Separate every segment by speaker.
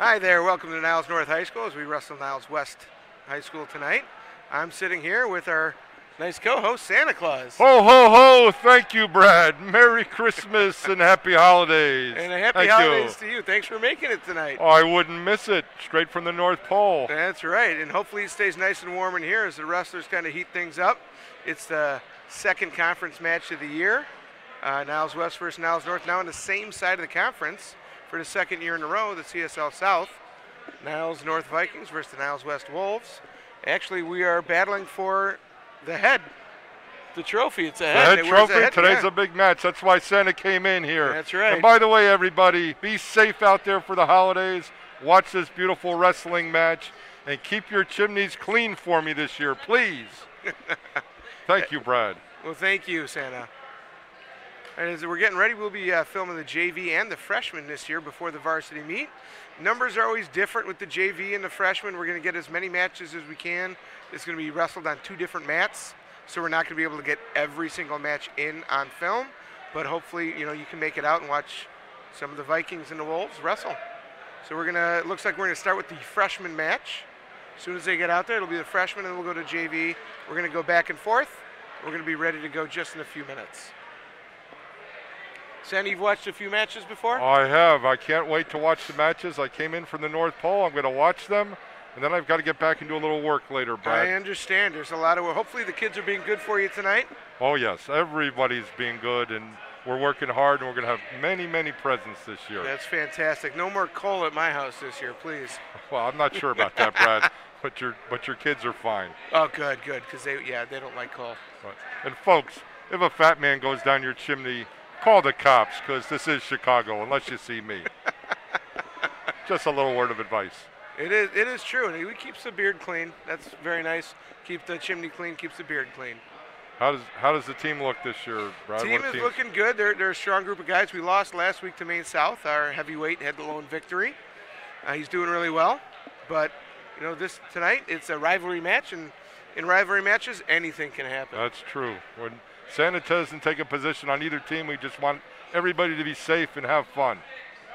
Speaker 1: Hi there, welcome to Niles North High School as we wrestle Niles West High School tonight. I'm sitting here with our nice co-host, Santa Claus.
Speaker 2: Ho, ho, ho, thank you, Brad. Merry Christmas and happy holidays.
Speaker 1: And a happy holidays to you. Thanks for making it tonight.
Speaker 2: Oh, I wouldn't miss it. Straight from the North Pole.
Speaker 1: That's right, and hopefully it stays nice and warm in here as the wrestlers kind of heat things up. It's the second conference match of the year. Niles West versus Niles North, now on the same side of the conference for the second year in a row, the CSL South. Niles North Vikings versus the Niles West Wolves. Actually, we are battling for the trophy. It's a head.
Speaker 2: The head trophy. Today's a big match. That's why Santa came in here.
Speaker 1: That's right.
Speaker 2: And by the way, everybody, be safe out there for the holidays. Watch this beautiful wrestling match and keep your chimneys clean for me this year, please. Thank you, Brad.
Speaker 1: Well, thank you, Santa. And as we're getting ready, we'll be filming the JV and the freshmen this year before the varsity meet. Numbers are always different with the JV and the freshmen. We're going to get as many matches as we can. It's going to be wrestled on 2 different mats, so we're not going to be able to get every single match in on film. But hopefully, you can make it out and watch some of the Vikings and the Wolves wrestle. So looks like we're going to start with the freshman match. As soon as they get out there, it'll be the freshmen, and we'll go to JV. We're going to go back and forth. We're going to be ready to go just in a few minutes. Sandy, you've watched a few matches before?
Speaker 2: I have. I can't wait to watch the matches. I came in from the North Pole. I'm going to watch them, and then I've got to get back and do a little work later, Brad.
Speaker 1: I understand. There's a lot of work. Hopefully the kids are being good for you tonight.
Speaker 2: Oh, yes. Everybody's being good, and we're working hard, and we're going to have many, many presents this year.
Speaker 1: That's fantastic. No more coal at my house this year, please.
Speaker 2: Well, I'm not sure about that, Brad, but your kids are fine.
Speaker 1: Oh, good, because they don't like coal.
Speaker 2: Right. And folks, if a fat man goes down your chimney, call the cops, because this is Chicago, unless you see me. Just a little word of advice.
Speaker 1: It is true, and he keeps the beard clean. That's very nice. Keep the chimney clean, keeps the beard clean.
Speaker 2: How does the team look this year, Brad?
Speaker 1: Team is looking good. They're a strong group of guys. We lost last week to Maine South. Our heavyweight had the lone victory. He's doing really well, but tonight it's a rivalry match, and in rivalry matches anything can happen.
Speaker 2: That's true. When Santa doesn't take a position on either team, we just want everybody to be safe and have fun.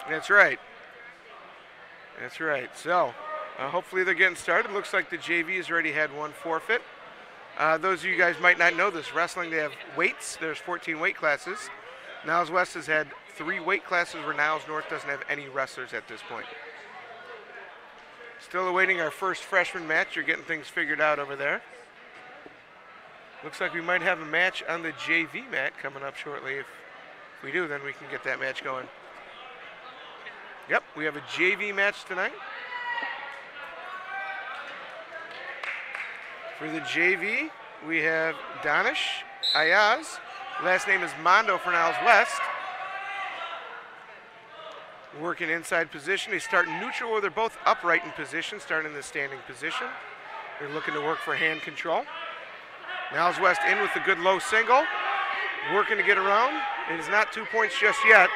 Speaker 1: That's right. That's right. So hopefully they're getting started. Looks like the JV has already had one forfeit. Those of you guys might not know this. Wrestling, they have weights. There's 14 weight classes. Niles West has had 3 weight classes where Niles North doesn't have any wrestlers at this point. Still awaiting our first freshman match. You're getting things figured out over there. Looks like we might have a match on the JV mat coming up shortly. If we do, then we can get that match going. Yep, we have a JV match tonight. For the JV, we have Danish Ayaz. Last name is Mondo for Niles West. Working inside position. They start neutral, or they're both upright in position, starting in the standing position. They're looking to work for hand control. Niles West in with the good low single. Working to get around. It is not 2 points just yet.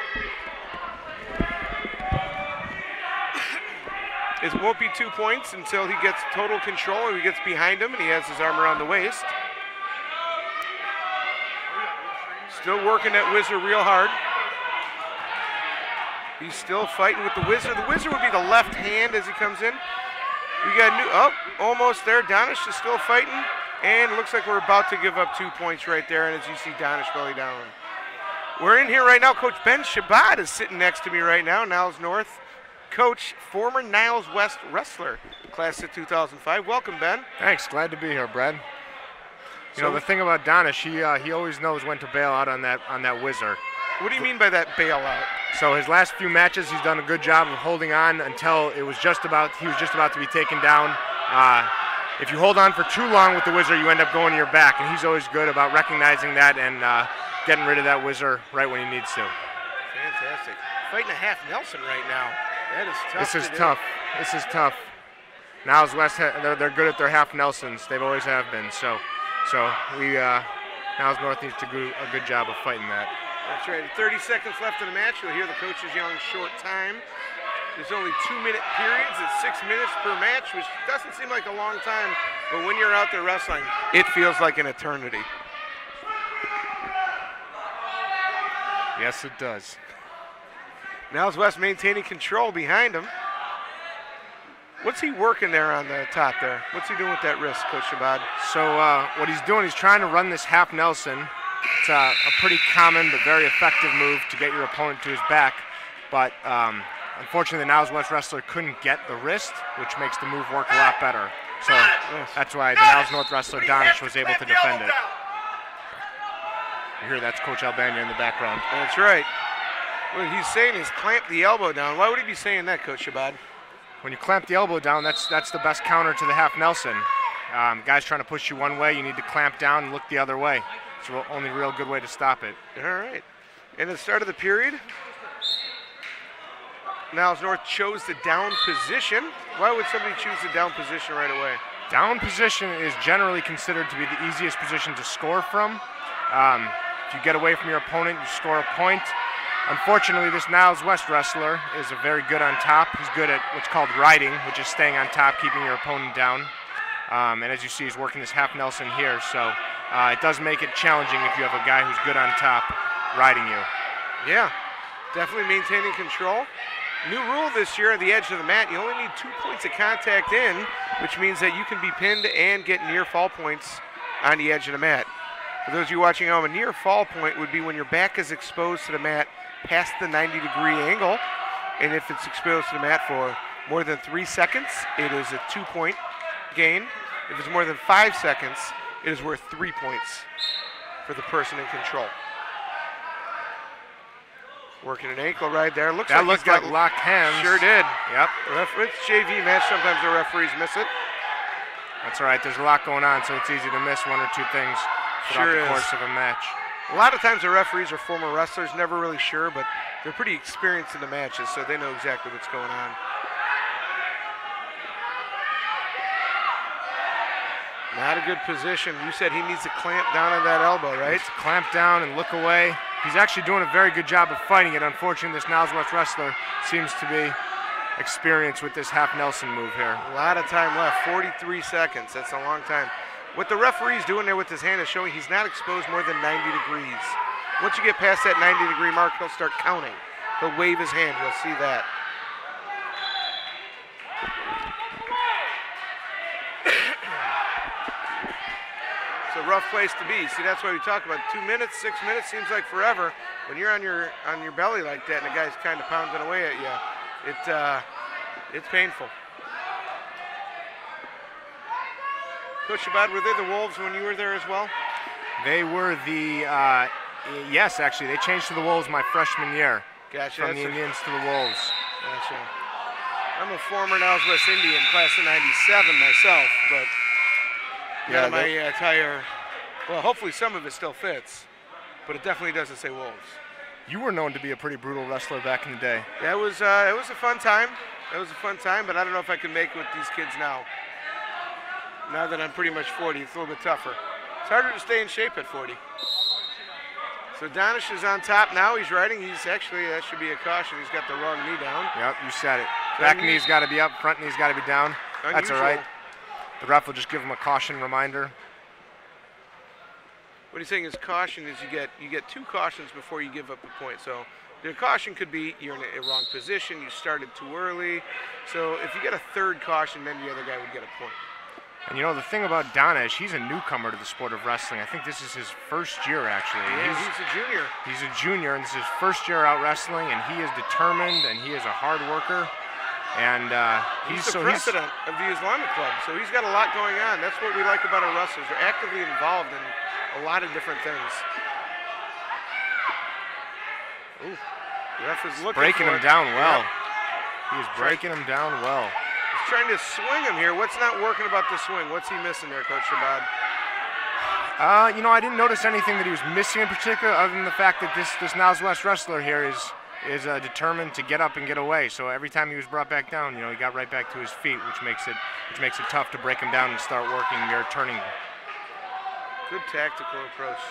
Speaker 1: It won't be 2 points until he gets total control and he gets behind him and he has his arm around the waist. Still working that whizzer real hard. He's still fighting with the whizzer. The whizzer would be the left hand as he comes in. We got almost there. Danish is still fighting. And it looks like we're about to give up 2 points right there. And as you see, Danish belly down. We're in here right now. Coach Ben Shabbat is sitting next to me right now. Niles North coach, former Niles West wrestler, class of 2005. Welcome, Ben.
Speaker 3: Thanks. Glad to be here, Brad. You know, the thing about Danish, he always knows when to bail out on that whizzer.
Speaker 1: What do you mean by that bailout?
Speaker 3: So his last few matches, he's done a good job of holding on until he was just about to be taken down. If you hold on for too long with the whizzer, you end up going to your back, and he's always good about recognizing that and getting rid of that whizzer right when he needs to.
Speaker 1: Fantastic. Fighting a half Nelson right now. That is tough.
Speaker 3: This is tough. Niles West, they're good at their half Nelsons. They've always have been. So Niles North needs to do a good job of fighting that.
Speaker 1: That's right. 30 seconds left in the match. You'll hear the coaches yelling short time. There's only 2-minute periods. It's 6 minutes per match, which doesn't seem like a long time, but when you're out there wrestling, it feels like an eternity.
Speaker 3: Yes, it does.
Speaker 1: Niles West maintaining control behind him. What's he working there on the top there? What's he doing with that wrist, Coach Shabbat?
Speaker 3: So what he's doing, he's trying to run this half Nelson. It's a pretty common but very effective move to get your opponent to his back. But unfortunately, the Niles West wrestler couldn't get the wrist, which makes the move work a lot better. So that's why the Niles North wrestler, Donish, was able to defend it. You hear that's Coach Albania in the background.
Speaker 1: That's right. What he's saying is clamp the elbow down. Why would he be saying that, Coach Shabbat?
Speaker 3: When you clamp the elbow down, that's the best counter to the half Nelson. Guys trying to push you one way, you need to clamp down and look the other way. It's the only real good way to stop it.
Speaker 1: All right. And at the start of the period, Niles North chose the down position. Why would somebody choose the down position right away?
Speaker 3: Down position is generally considered to be the easiest position to score from. If you get away from your opponent, you score a point. Unfortunately, this Niles West wrestler is very good on top. He's good at what's called riding, which is staying on top, keeping your opponent down. And as you see, he's working this half Nelson here, so it does make it challenging if you have a guy who's good on top riding you.
Speaker 1: Yeah, definitely maintaining control. New rule this year at the edge of the mat, you only need 2 points of contact in, which means that you can be pinned and get near fall points on the edge of the mat. For those of you watching at home, a near fall point would be when your back is exposed to the mat past the 90-degree angle, and if it's exposed to the mat for more than 3 seconds, it is a 2-point gain. If it's more than 5 seconds, it is worth 3 points for the person in control. Working an ankle right there. Looks
Speaker 3: that
Speaker 1: like
Speaker 3: looked like locked hands.
Speaker 1: Sure did.
Speaker 3: Yep.
Speaker 1: It's JV match. Sometimes the referees miss it.
Speaker 3: That's all right. There's a lot going on, so it's easy to miss one or two things throughout the course of a match.
Speaker 1: A lot of times the referees are former wrestlers, never really sure, but they're pretty experienced in the matches, so they know exactly what's going on. Not a good position. You said he needs to clamp down on that elbow, right?
Speaker 3: Needs to clamp down and look away. He's actually doing a very good job of fighting it. Unfortunately, this Niles West wrestler seems to be experienced with this half Nelson move here.
Speaker 1: A lot of time left, 43 seconds. That's a long time. What the referee's doing there with his hand is showing he's not exposed more than 90 degrees. Once you get past that 90-degree mark, he'll start counting. He'll wave his hand. You'll see that. It's a rough place to be. See, that's why we talk about 2 minutes, 6 minutes seems like forever. When you're on your belly like that and the guy's kind of pounding away at you, it's painful. Coach Shabbat, were they the Wolves when you were there as well?
Speaker 3: They were the, yes, actually. They changed to the Wolves my freshman year.
Speaker 1: Gotcha.
Speaker 3: From the Indians to the Wolves.
Speaker 1: Gotcha. I'm a former Niles West Indian, class of 97 myself, but yeah, my attire, well, hopefully some of it still fits, but it definitely doesn't say Wolves.
Speaker 3: You were known to be a pretty brutal wrestler back in the day.
Speaker 1: Yeah, it was a fun time. It was a fun time, but I don't know if I can make it with these kids now. Now that I'm pretty much 40, it's a little bit tougher. It's harder to stay in shape at 40. So Donish is on top now. He's riding. He's actually, that should be a caution. He's got the wrong knee down.
Speaker 3: Yep, you said it. Back knee's got to be up, front knee's got to be down.
Speaker 1: Unusual.
Speaker 3: That's all right. The ref will just give him a caution reminder.
Speaker 1: What he's saying is caution is you get 2 cautions before you give up a point. So the caution could be you're in a wrong position, you started too early. So if you get a 3rd caution, then the other guy would get a point.
Speaker 3: And you know, the thing about Donish, he's a newcomer to the sport of wrestling. I think this is his first year, actually.
Speaker 1: Yeah, he's a junior.
Speaker 3: He's a junior, and this is his first year out wrestling, and he is determined, and he is a hard worker. And
Speaker 1: he's the president of the Islamic Club, so he's got a lot going on. That's what we like about our wrestlers. They're actively involved in a lot of different things. Ooh, the ref is looking
Speaker 3: breaking
Speaker 1: for
Speaker 3: him down well.
Speaker 1: Yeah.
Speaker 3: He is breaking him down well.
Speaker 1: He's trying to swing him here. What's not working about the swing? What's he missing there, Coach Shabbat?
Speaker 3: You know, I didn't notice anything that he was missing in particular, other than the fact that this Niles West wrestler here is determined to get up and get away. So every time he was brought back down, you know, he got right back to his feet, which makes it tough to break him down and start working your turning.
Speaker 1: Good tactical approach.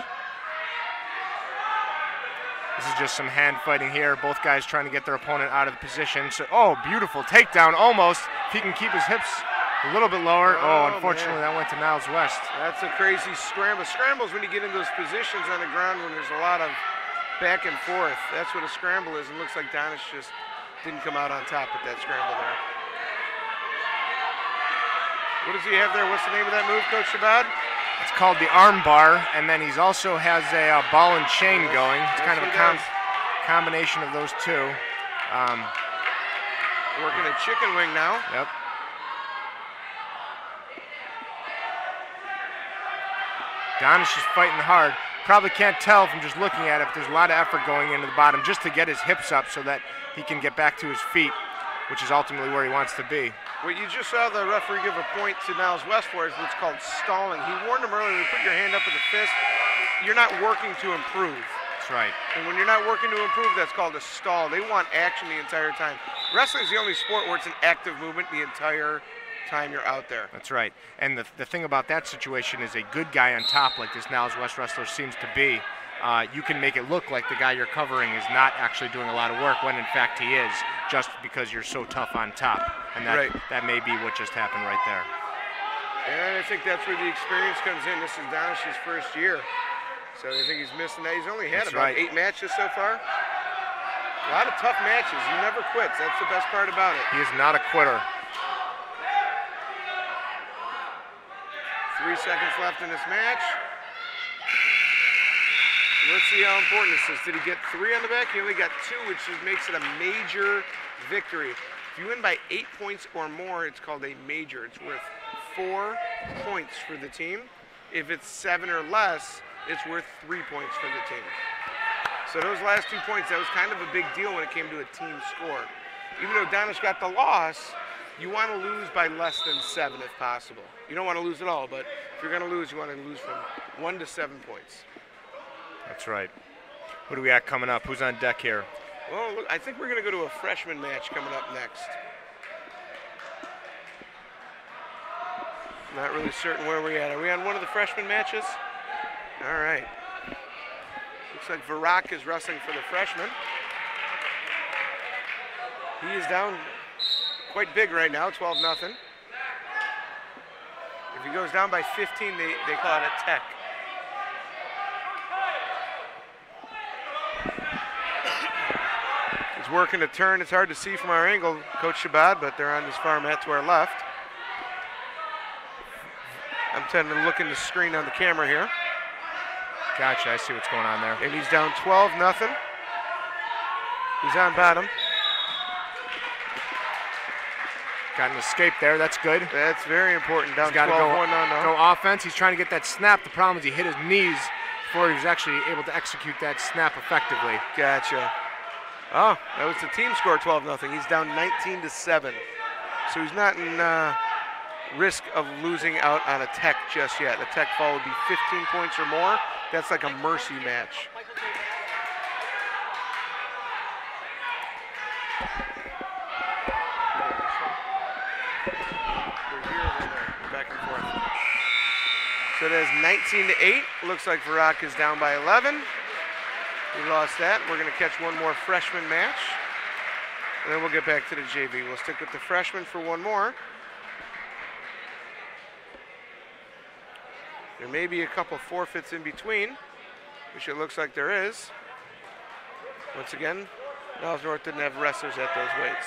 Speaker 3: This is just some hand fighting here. Both guys trying to get their opponent out of the position. So, oh, beautiful takedown, almost. If he can keep his hips a little bit lower. Oh, unfortunately, that went to Niles West.
Speaker 1: That's a crazy scramble. Scrambles when you get in those positions on the ground when there's a lot of back and forth. That's what a scramble is. It looks like Donish just didn't come out on top with that scramble there. What does he have there? What's the name of that move, Coach Shabbat?
Speaker 3: It's called the arm bar, and then he's also has a ball and chain going. It's kind of a combination of those two.
Speaker 1: Working a chicken wing now.
Speaker 3: Yep. Donish is fighting hard. Probably can't tell from just looking at it, but there's a lot of effort going into the bottom just to get his hips up so that he can get back to his feet, which is ultimately where he wants to be.
Speaker 1: What you just saw the referee give a point to Niles West for is what's called stalling. He warned him earlier, put your hand up with a fist. You're not working to improve.
Speaker 3: That's right.
Speaker 1: And when you're not working to improve, that's called a stall. They want action the entire time. Wrestling is the only sport where it's an active movement the entire time you're out there.
Speaker 3: That's right. And the thing about that situation is a good guy on top, like this Niles West wrestler seems to be. You can make it look like the guy you're covering is not actually doing a lot of work when in fact he is, just because you're so tough on top. And that may be what just happened right there.
Speaker 1: And I think that's where the experience comes in. This is Donish's first year. So I think he's missing that. He's only had about 8 matches so far. A lot of tough matches. He never quits. That's the best part about it.
Speaker 3: He is not a quitter.
Speaker 1: 3 seconds left in this match. Let's see how important this is. Did he get 3 on the back? He only got 2, which makes it a major victory. If you win by 8 points or more, it's called a major. It's worth 4 points for the team. If it's 7 or less, it's worth 3 points for the team. So those last 2 points, that was kind of a big deal when it came to a team score. Even though Donish got the loss, you want to lose by less than 7 if possible. You don't want to lose at all, but if you're going to lose, you want to lose from 1 to 7 points.
Speaker 3: That's right. Who do we got coming up? Who's on deck here?
Speaker 1: Well, look, I think we're going to go to a freshman match coming up next. Not really certain where we're at. Are we on one of the freshman matches? All right. Looks like Varak is wrestling for the freshman. He is down quite big right now, 12-0. If he goes down by 15, they call it a tech. He's working a turn. It's hard to see from our angle, Coach Shabbat, but they're on this far mat to our left. I'm tending to look in the screen on the camera here.
Speaker 3: Gotcha, I see what's going on there.
Speaker 1: And he's down 12-0. He's on bottom.
Speaker 3: Got an escape there, that's good.
Speaker 1: That's very important, down 12-1 now.
Speaker 3: Go offense, he's trying to get that snap. The problem is he hit his knees before he was actually able to execute that snap effectively.
Speaker 1: Gotcha. Oh, that was the team score, 12-0. He's down 19-7. So he's not in risk of losing out on a tech just yet. A tech fall would be 15 points or more. That's like a mercy match. Back and forth. So it is 19-8. Looks like Varak is down by 11. We lost that. We're going to catch one more freshman match. And then we'll get back to the JV. We'll stick with the freshmen for one more. There may be a couple forfeits in between, which it looks like there is. Once again, Niles North didn't have wrestlers at those weights.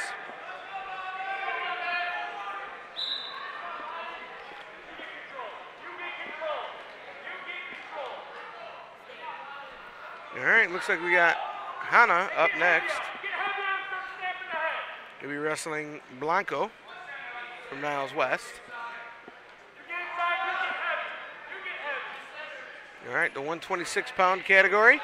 Speaker 1: All right, looks like we got Hannah up next. He'll be wrestling Blanco from Niles West. All right, the 126-pound category.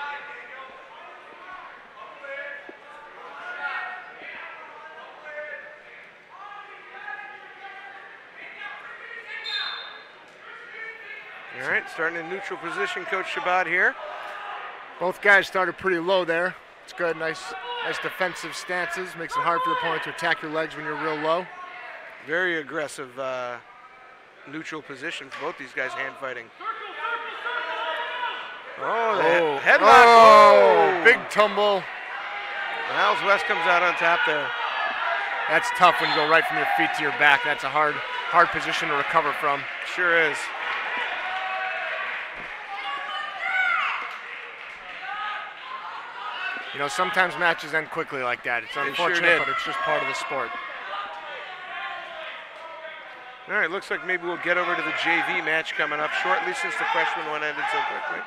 Speaker 1: All right, starting in neutral position, Coach Shabbat here.
Speaker 3: Both guys started pretty low there. It's good, nice defensive stances. Makes it hard for your opponent to attack your legs when you're real low.
Speaker 1: Very aggressive neutral position for both these guys hand fighting. Oh, the headlock.
Speaker 3: Oh, big tumble.
Speaker 1: Niles West comes out on top there.
Speaker 3: That's tough when you go right from your feet to your back. That's a hard position to recover from.
Speaker 1: Sure is.
Speaker 3: You know, sometimes matches end quickly like that. It's unfortunate, but it's just part of the sport.
Speaker 1: All right, looks like maybe we'll get over to the JV match coming up shortly since the freshman one ended so quickly.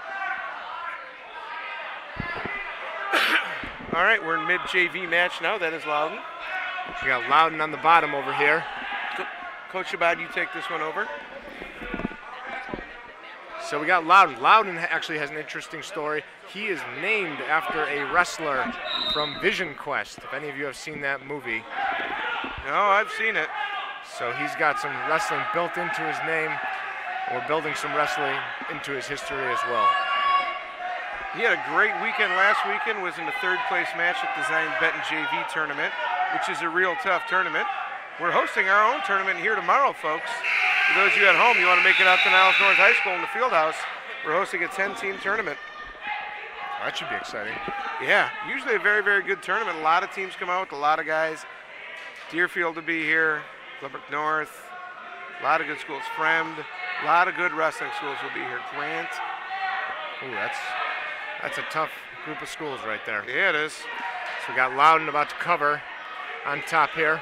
Speaker 1: All right, we're in mid-JV match now. That is Loudon.
Speaker 3: We got Loudon on the bottom over here.
Speaker 1: Coach Abad, you take this one over.
Speaker 3: So we got Loudon. Loudon actually has an interesting story. He is named after a wrestler from Vision Quest, if any of you have seen that movie.
Speaker 1: No, I've seen it.
Speaker 3: So he's got some wrestling built into his name. We're building some wrestling into his history as well.
Speaker 1: He had a great weekend last weekend, was in the third place match at the Zion Benton JV tournament, which is a real tough tournament. We're hosting our own tournament here tomorrow, folks. For those of you at home, you want to make it out to Niles North High School in the field house. We're hosting a 10-team tournament.
Speaker 3: That should be exciting.
Speaker 1: Yeah, usually a very, very good tournament. A lot of teams come out with a lot of guys. Deerfield will be here, Glenbrook North, a lot of good schools. Fremd, a lot of good wrestling schools will be here. Grant.
Speaker 3: Ooh, that's a tough group of schools right there.
Speaker 1: Yeah, it is.
Speaker 3: So we got Loudon about to cover on top here.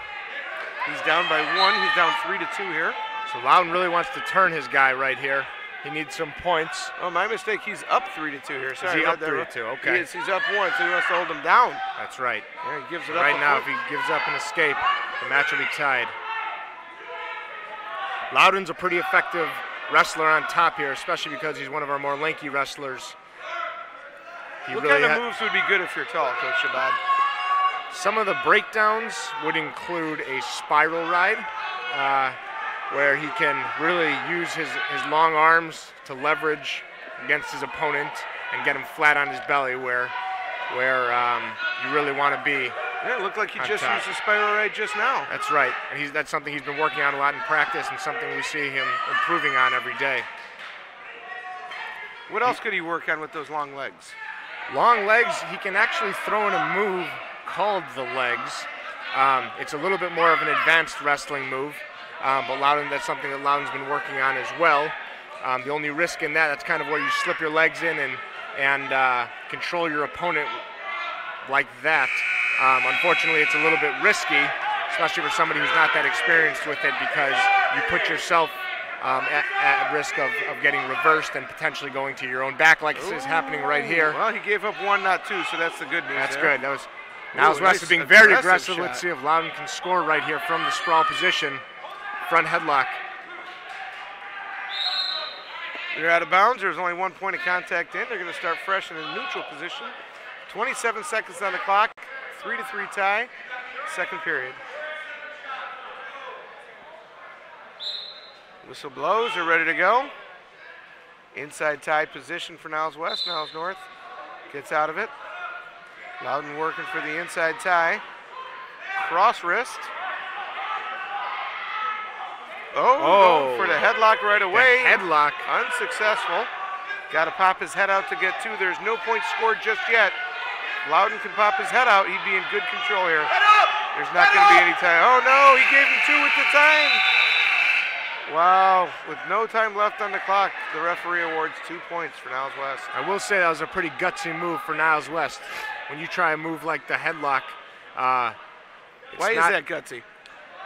Speaker 1: He's down by 1. He's down 3-2 here.
Speaker 3: So Loudon really wants to turn his guy right here. He needs some points.
Speaker 1: Oh, my mistake. He's up 3-2 here. Sorry.
Speaker 3: Is he up 3-2? Okay.
Speaker 1: He's up 1, so he wants to hold him down.
Speaker 3: That's right.
Speaker 1: Yeah, he gives it up.
Speaker 3: Right now, if he gives up an escape, the match will be tied. Loudon's a pretty effective wrestler on top here, especially because he's one of our more lanky wrestlers.
Speaker 1: What kind of moves would be good if you're tall, Coach Shabbat?
Speaker 3: Some of the breakdowns would include a spiral ride, where he can really use his long arms to leverage against his opponent and get him flat on his belly where you really want to be.
Speaker 1: Yeah, it looked like he just used the spiral ride just now.
Speaker 3: That's right, and that's something he's been working on a lot in practice and something we see him improving on every day.
Speaker 1: What else could he work on with those long legs?
Speaker 3: Long legs, he can actually throw in a move called the legs. It's a little bit more of an advanced wrestling move, but Loudon, that's something that Loudon's been working on as well. The only risk in that's kind of where you slip your legs in and control your opponent like that. Unfortunately, it's a little bit risky, especially for somebody who's not that experienced with it, because you put yourself at risk of getting reversed and potentially going to your own back, like this is happening right here.
Speaker 1: Well, he gave up 1, not 2, so that's the good news.
Speaker 3: That's
Speaker 1: there.
Speaker 3: good. That was Niles West is being very aggressive. Shot. Let's see if Loudon can score right here from the sprawl position. Front headlock.
Speaker 1: They're out of bounds. There's only 1 point of contact in. They're going to start fresh in a neutral position. 27 seconds on the clock. 3-3 tie. Second period. Whistle blows. They're ready to go. Inside tie position for Niles West. Niles North gets out of it. Loudon working for the inside tie. Cross wrist. Oh, for the headlock right away.
Speaker 3: The headlock.
Speaker 1: Unsuccessful. Got to pop his head out to get 2. There's no point scored just yet. Loudon can pop his head out. He'd be in good control here. There's not going to be any time. Oh, no, he gave him 2 at the time. Wow, with no time left on the clock, the referee awards 2 points for Niles West.
Speaker 3: I will say that was a pretty gutsy move for Niles West. When you try a move like the headlock,
Speaker 1: why is that gutsy?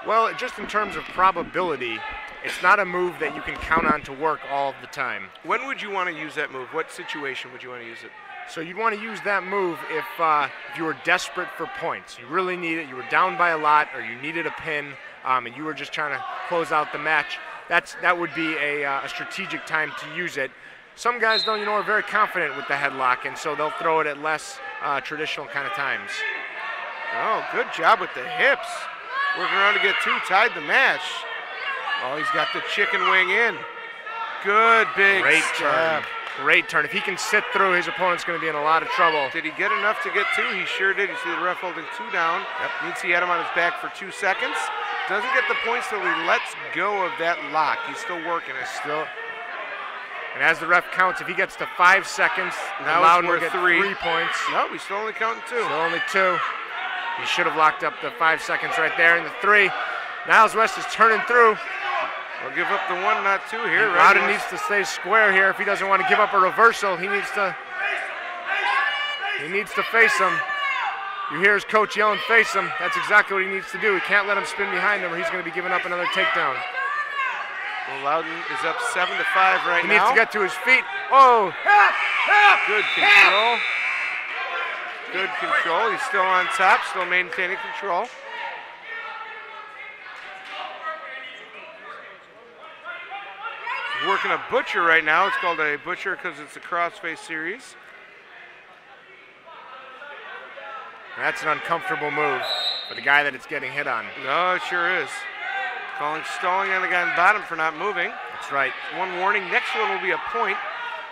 Speaker 3: Well, just in terms of probability, it's not a move that you can count on to work all of the time.
Speaker 1: When would you want to use that move? What situation would you want to use it?
Speaker 3: So you'd want to use that move if you were desperate for points. You really need it. You were down by a lot, or you needed a pin, and you were just trying to close out the match. That would be a strategic time to use it. Some guys, though, are very confident with the headlock, and so they'll throw it at less traditional kind of times.
Speaker 1: Oh, good job with the hips. Working around to get 2, tied the match. Oh, he's got the chicken wing in. Good big step.
Speaker 3: Great turn. If he can sit through, his opponent's going to be in a lot of trouble.
Speaker 1: Did he get enough to get 2? He sure did. You see the ref holding 2 down.
Speaker 3: Yep.
Speaker 1: Means he had him on his back for 2 seconds. Doesn't get the points till he lets go of that lock. He's still working it.
Speaker 3: And as the ref counts, if he gets to 5 seconds,
Speaker 1: now
Speaker 3: Loudon will get
Speaker 1: 3
Speaker 3: points.
Speaker 1: No, he's still only counting 2.
Speaker 3: Still only 2. He should have locked up the 5 seconds right there in the 3. Niles West is turning through.
Speaker 1: We'll give up the 1, not 2 here.
Speaker 3: Loudon needs to stay square here. If he doesn't want to give up a reversal, he needs to face him. You hear his coach yelling, face him. That's exactly what he needs to do. He can't let him spin behind him or he's going to be giving up another takedown.
Speaker 1: Well, Loudon is up 7-5 right
Speaker 3: He
Speaker 1: now.
Speaker 3: needs to get to his feet. Oh!
Speaker 1: Good control. Good control. He's still on top, still maintaining control. He's working a butcher right now. It's called a butcher because it's a crossface series.
Speaker 3: That's an uncomfortable move for the guy that it's getting hit on.
Speaker 1: No, it sure is. Calling stalling on the guy on the bottom for not moving.
Speaker 3: That's right.
Speaker 1: One warning. Next one will be a point.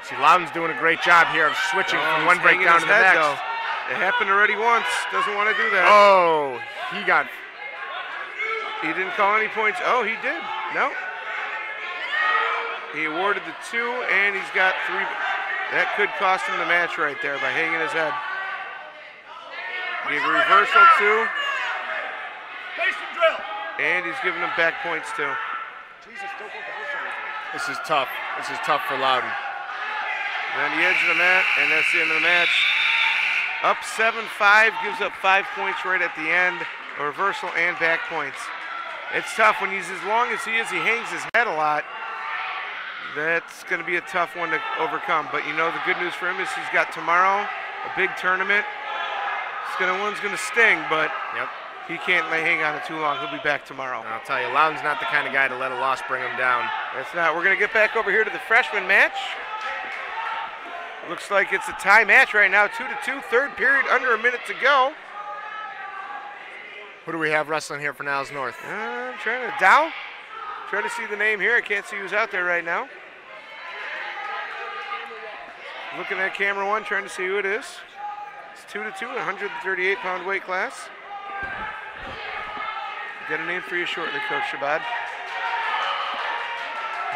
Speaker 3: See, Loudon's doing a great job here of switching from one
Speaker 1: He's hanging
Speaker 3: breakdown
Speaker 1: his
Speaker 3: to the
Speaker 1: head,
Speaker 3: next.
Speaker 1: though. It happened already once. Doesn't want to do that.
Speaker 3: Oh, he got...
Speaker 1: He didn't call any points. Oh, he did. No. He awarded the 2, and he's got 3. That could cost him the match right there by hanging his head. Gave a reversal too. And he's giving him back points too.
Speaker 3: This is tough. This is tough for Loudon.
Speaker 1: And on the edge of the mat, and that's the end of the match. Up 7-5, gives up 5 points right at the end. A reversal and back points. It's tough when he's as long as he is, he hangs his head a lot. That's going to be a tough one to overcome. But you know the good news for him is he's got tomorrow a big tournament. One's going to sting, but he can't hang on it too long. He'll be back tomorrow.
Speaker 3: And I'll tell you, Loudon's not the kind of guy to let a loss bring him down.
Speaker 1: That's not. We're going to get back over here to the freshman match. Looks like it's a tie match right now, 2-2, third period, under a minute to go.
Speaker 3: Who do we have wrestling here for Niles North?
Speaker 1: I'm trying to Dow. Trying to see the name here. I can't see who's out there right now. Looking at camera 1, trying to see who it is. It's 2-2, 138-pound weight class. Get a name for you shortly, Coach Shabbat.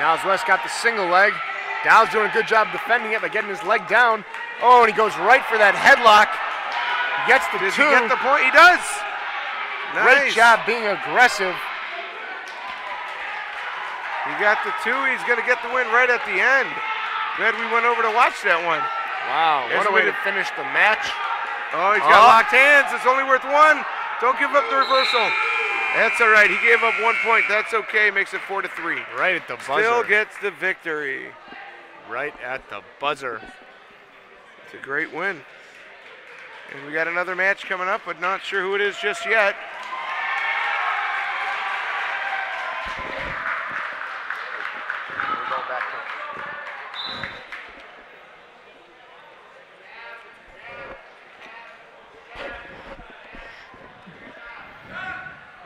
Speaker 3: Niles West got the single leg. Dow's doing a good job defending it by getting his leg down. Oh, and he goes right for that headlock. He gets the 2.
Speaker 1: Does he get the point? He does.
Speaker 3: Great
Speaker 1: Nice.
Speaker 3: job being aggressive.
Speaker 1: He got the 2. He's going to get the win right at the end. Glad we went over to watch that one.
Speaker 3: Wow, what a way to finish the match.
Speaker 1: Oh, he's got locked hands. It's only worth 1. Don't give up the reversal. That's all right. He gave up 1 point. That's okay. Makes it 4-3.
Speaker 3: Right at the buzzer.
Speaker 1: Still gets the victory.
Speaker 3: Right at the buzzer.
Speaker 1: It's a great win. And we got another match coming up, but not sure who it is just yet.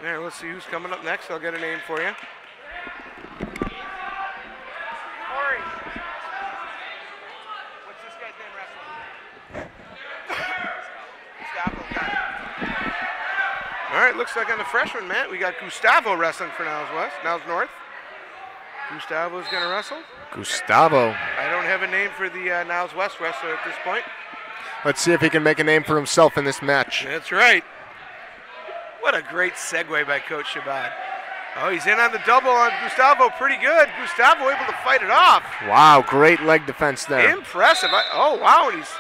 Speaker 1: There, let's see who's coming up next. I'll get a name for you. Corey. What's this guy's name wrestling? Gustavo. Got it. All right, looks like on the freshman mat, we got Gustavo wrestling for Niles North. Gustavo's going to wrestle.
Speaker 3: Gustavo.
Speaker 1: I don't have a name for the Niles West wrestler at this point.
Speaker 3: Let's see if he can make a name for himself in this match.
Speaker 1: That's right. What a great segue by Coach Shabbat. Oh, he's in on the double on Gustavo. Pretty good. Gustavo able to fight it off.
Speaker 3: Wow, great leg defense there.
Speaker 1: Impressive. Oh, wow. And he's,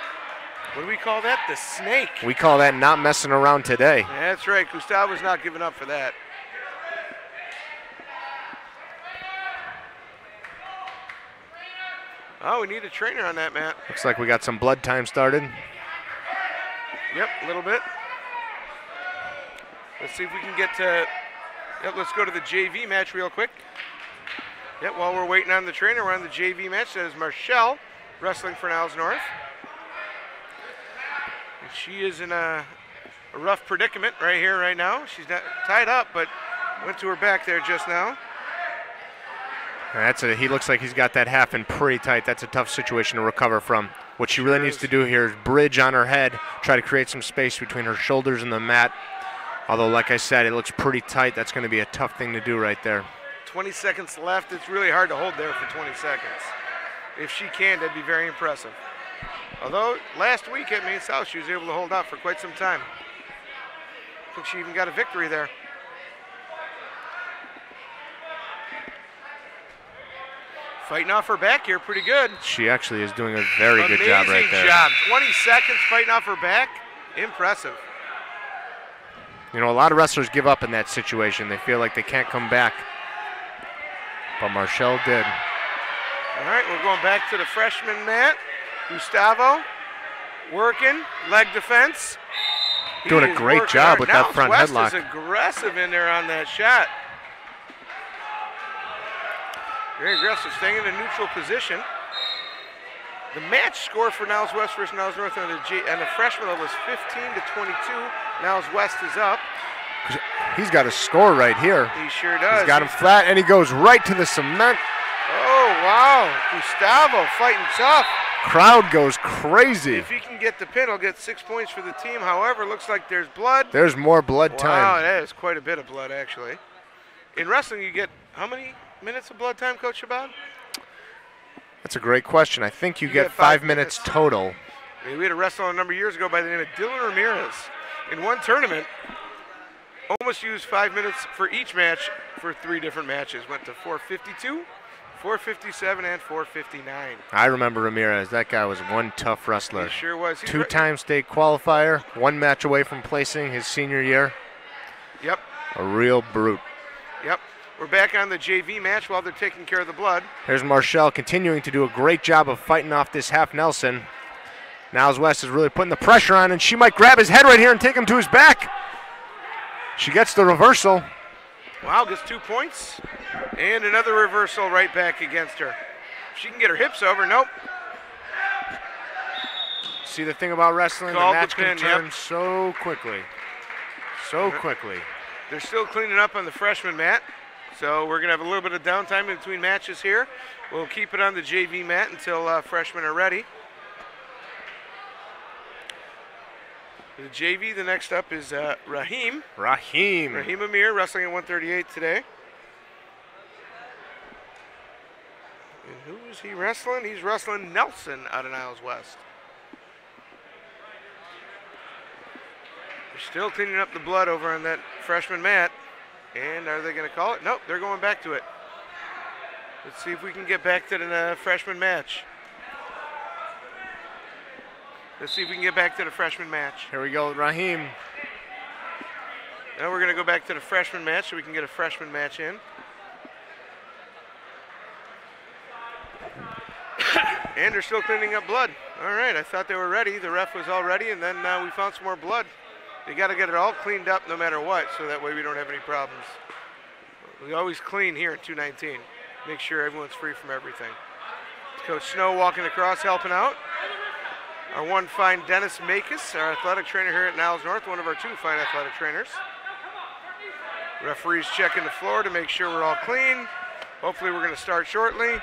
Speaker 1: what do we call that? The snake.
Speaker 3: We call that not messing around today.
Speaker 1: That's right. Gustavo's not giving up for that. Oh, we need a trainer on that, Matt.
Speaker 3: Looks like we got some blood time started.
Speaker 1: Yep, a little bit. Let's see if we can get to, let's go to the JV match real quick. Yep, while we're waiting on the trainer, we're on the JV match. That is Marshall wrestling for Niles North. And she is in a rough predicament right here, right now. She's not tied up, but went to her back there just now.
Speaker 3: He looks like he's got that half in pretty tight. That's a tough situation to recover from. What she really needs to do here is bridge on her head, try to create some space between her shoulders and the mat. Although, like I said, it looks pretty tight. That's going to be a tough thing to do right there.
Speaker 1: 20 seconds left. It's really hard to hold there for 20 seconds. If she can, that'd be very impressive. Although, last week at Main South, she was able to hold out for quite some time. I think she even got a victory there. Fighting off her back here pretty good.
Speaker 3: She actually is doing a very good job right there.
Speaker 1: Amazing job. 20 seconds fighting off her back. Impressive.
Speaker 3: You know, a lot of wrestlers give up in that situation. They feel like they can't come back. But Marshall did.
Speaker 1: All right, we're going back to the freshman mat. Gustavo working, leg defense.
Speaker 3: Doing a great job with that front
Speaker 1: headlock.
Speaker 3: headlock.
Speaker 1: Is aggressive in there on that shot. Very aggressive, staying in a neutral position. The match score for Niles West versus Niles North on the freshman level is 15-22. Niles West is up.
Speaker 3: He's got a score right here.
Speaker 1: He sure does.
Speaker 3: He's got him flat, and he goes right to the cement.
Speaker 1: Oh, wow. Gustavo fighting tough.
Speaker 3: Crowd goes crazy.
Speaker 1: If he can get the pin, he'll get 6 points for the team. However, looks like there's blood.
Speaker 3: There's more blood time.
Speaker 1: Wow, that is quite a bit of blood, actually. In wrestling, you get how many minutes of blood time, Coach Shabbat?
Speaker 3: That's a great question. I think you get 5 minutes total.
Speaker 1: We had a wrestler a number of years ago by the name of Dylan Ramirez. In one tournament, almost used 5 minutes for each match for 3 different matches. Went to 4:52, 4:57, and 4:59.
Speaker 3: I remember Ramirez. That guy was one tough wrestler.
Speaker 1: He sure was.
Speaker 3: 2-time state qualifier, 1 match away from placing his senior year.
Speaker 1: Yep.
Speaker 3: A real brute.
Speaker 1: Yep. We're back on the JV match while they're taking care of the blood.
Speaker 3: Here's Marshall continuing to do a great job of fighting off this half Nelson. Niles West is really putting the pressure on, and she might grab his head right here and take him to his back. She gets the reversal.
Speaker 1: Wow, gets 2 points. And another reversal right back against her. She can get her hips over. Nope.
Speaker 3: See the thing about wrestling,
Speaker 1: Called
Speaker 3: the match
Speaker 1: the pin,
Speaker 3: can turn
Speaker 1: yep.
Speaker 3: so quickly. So quickly.
Speaker 1: They're still cleaning up on the freshman mat. So we're going to have a little bit of downtime in between matches here. We'll keep it on the JV mat until freshmen are ready. The JV, the next up is Raheem.
Speaker 3: Raheem
Speaker 1: Amir, wrestling at 138 today. And who is he wrestling? He's wrestling Nelson out of Niles West. They're still cleaning up the blood over on that freshman mat. And are they going to call it? Nope, they're going back to it. Let's see if we can get back to the freshman match. Let's see if we can get back to the freshman match.
Speaker 3: Here we go with Raheem.
Speaker 1: Now we're going to go back to the freshman match so we can get a freshman match in. And they're still cleaning up blood. All right, I thought they were ready. The ref was all ready, and then we found some more blood. You got to get it all cleaned up no matter what, so that way we don't have any problems. We always clean here in 219. Make sure everyone's free from everything. Coach Snow walking across, helping out. Our one fine Dennis Makis, our athletic trainer here at Niles North, one of our 2 fine athletic trainers. Referees checking the floor to make sure we're all clean. Hopefully we're going to start shortly.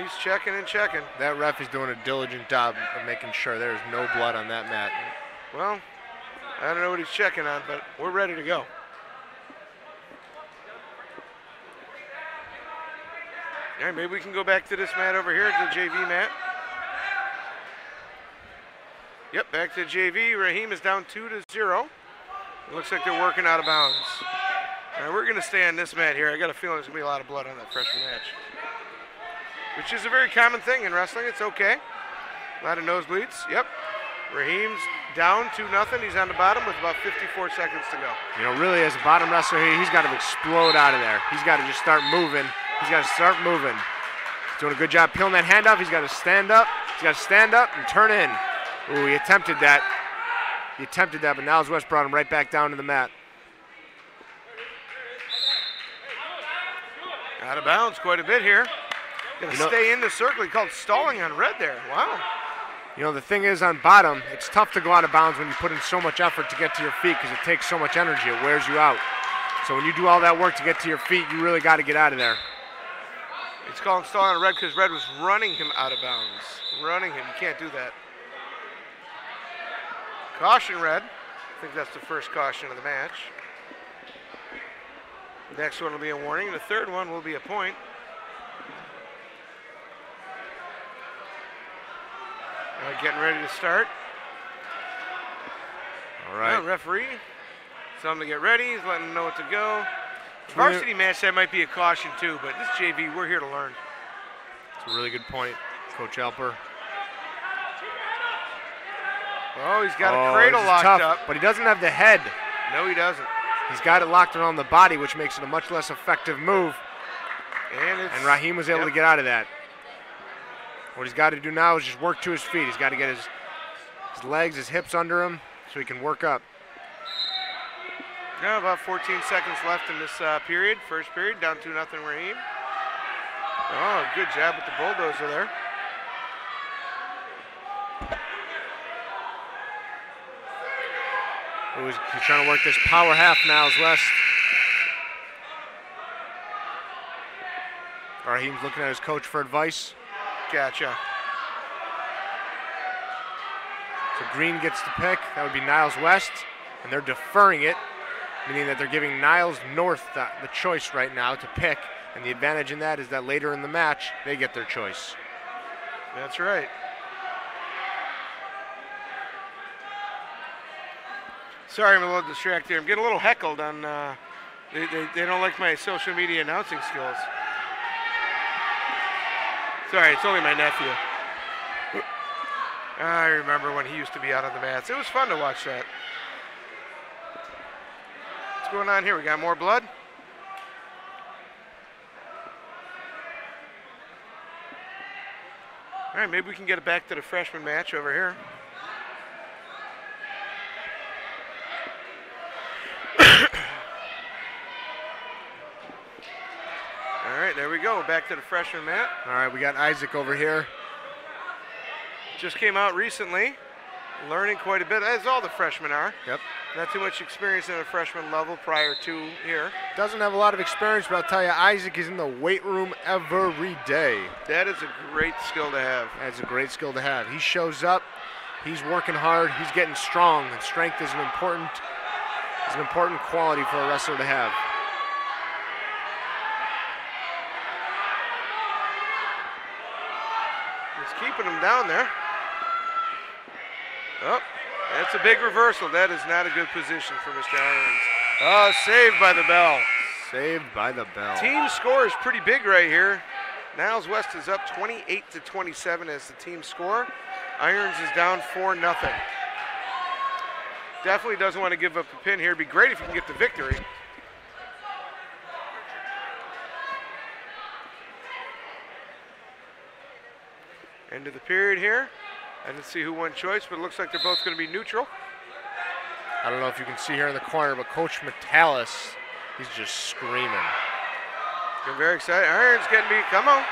Speaker 1: He's checking and checking.
Speaker 3: That ref is doing a diligent job of making sure there's no blood on that mat.
Speaker 1: Well, I don't know what he's checking on, but we're ready to go. All right, maybe we can go back to this mat over here, the JV mat. Yep, back to JV. Raheem is down 2-0. It looks like they're working out of bounds. All right, we're going to stay on this mat here. I got a feeling there's going to be a lot of blood on that freshman match, which is a very common thing in wrestling. It's okay. A lot of nosebleeds. Yep. Raheem's down 2-0. He's on the bottom with about 54 seconds to go.
Speaker 3: You know, really, as a bottom wrestler here, he's got to explode out of there. He's got to just start moving. He's got to start moving. He's doing a good job peeling that hand off. He's got to stand up. He's got to stand up and turn in. Ooh, he attempted that. He attempted that, but Niles West brought him right back down to the mat.
Speaker 1: Out of bounds quite a bit here. Gonna stay in the circle. He called stalling on red there. Wow.
Speaker 3: You know, the thing is on bottom, it's tough to go out of bounds when you put in so much effort to get to your feet because it takes so much energy. It wears you out. So when you do all that work to get to your feet, you really got to get out of there.
Speaker 1: It's calling stalling on red because red was running him out of bounds. Running him. You can't do that. Caution red. I think that's the first caution of the match. The next one will be a warning. The third one will be a point. All right, getting ready to start.
Speaker 3: All right.
Speaker 1: Well, referee, tell him to get ready. He's letting them know what to go. Varsity match, that might be a caution too, but this JV, we're here to learn.
Speaker 3: That's a really good point, Coach Alper.
Speaker 1: Oh, he's got a cradle locked up.
Speaker 3: But he doesn't have the head.
Speaker 1: No, he doesn't.
Speaker 3: He's got it locked around the body, which makes it a much less effective move. And Raheem was able to get out of that. What he's got to do now is just work to his feet. He's got to get his legs, his hips under him so he can work up.
Speaker 1: Now about 14 seconds left in this period. First period, down 2-0 Raheem. Oh, good job with the bulldozer there.
Speaker 3: He's trying to work this power half now, Niles West. Raheem's looking at his coach for advice.
Speaker 1: Gotcha.
Speaker 3: So Green gets the pick. That would be Niles West. And they're deferring it, meaning that they're giving Niles North the choice right now to pick. And the advantage in that is that later in the match, they get their choice.
Speaker 1: That's right. Sorry, I'm a little distracted. I'm getting a little heckled on, they don't like my social media announcing skills. Sorry, it's only my nephew. I remember when he used to be out on the mats. It was fun to watch that. What's going on here? We got more blood? All right, maybe we can get it back to the freshman match over here. All right, there we go. Back to the freshman mat.
Speaker 3: All right, we got Isaac over here.
Speaker 1: Just came out recently, learning quite a bit, as all the freshmen are.
Speaker 3: Yep.
Speaker 1: Not too much experience at a freshman level prior to here.
Speaker 3: Doesn't have a lot of experience, but I'll tell you, Isaac is in the weight room every day.
Speaker 1: That is a great skill to have.
Speaker 3: That's a great skill to have. He shows up, he's working hard, he's getting strong, and strength is an important quality for a wrestler to have.
Speaker 1: He's keeping him down there. Oh, that's a big reversal. That is not a good position for Mr. Irons. Oh, saved by the bell.
Speaker 3: Saved by the bell.
Speaker 1: Team score is pretty big right here. Niles West is up 28-27 as the team score. Irons is down 4-0. Definitely doesn't want to give up the pin here. It'd be great if he can get the victory. End of the period here. I didn't see who won choice, but it looks like they're both going to be neutral.
Speaker 3: I don't know if you can see here in the corner, but Coach Metalis, he's just screaming.
Speaker 1: Getting very excited. Irons getting beat. Come on.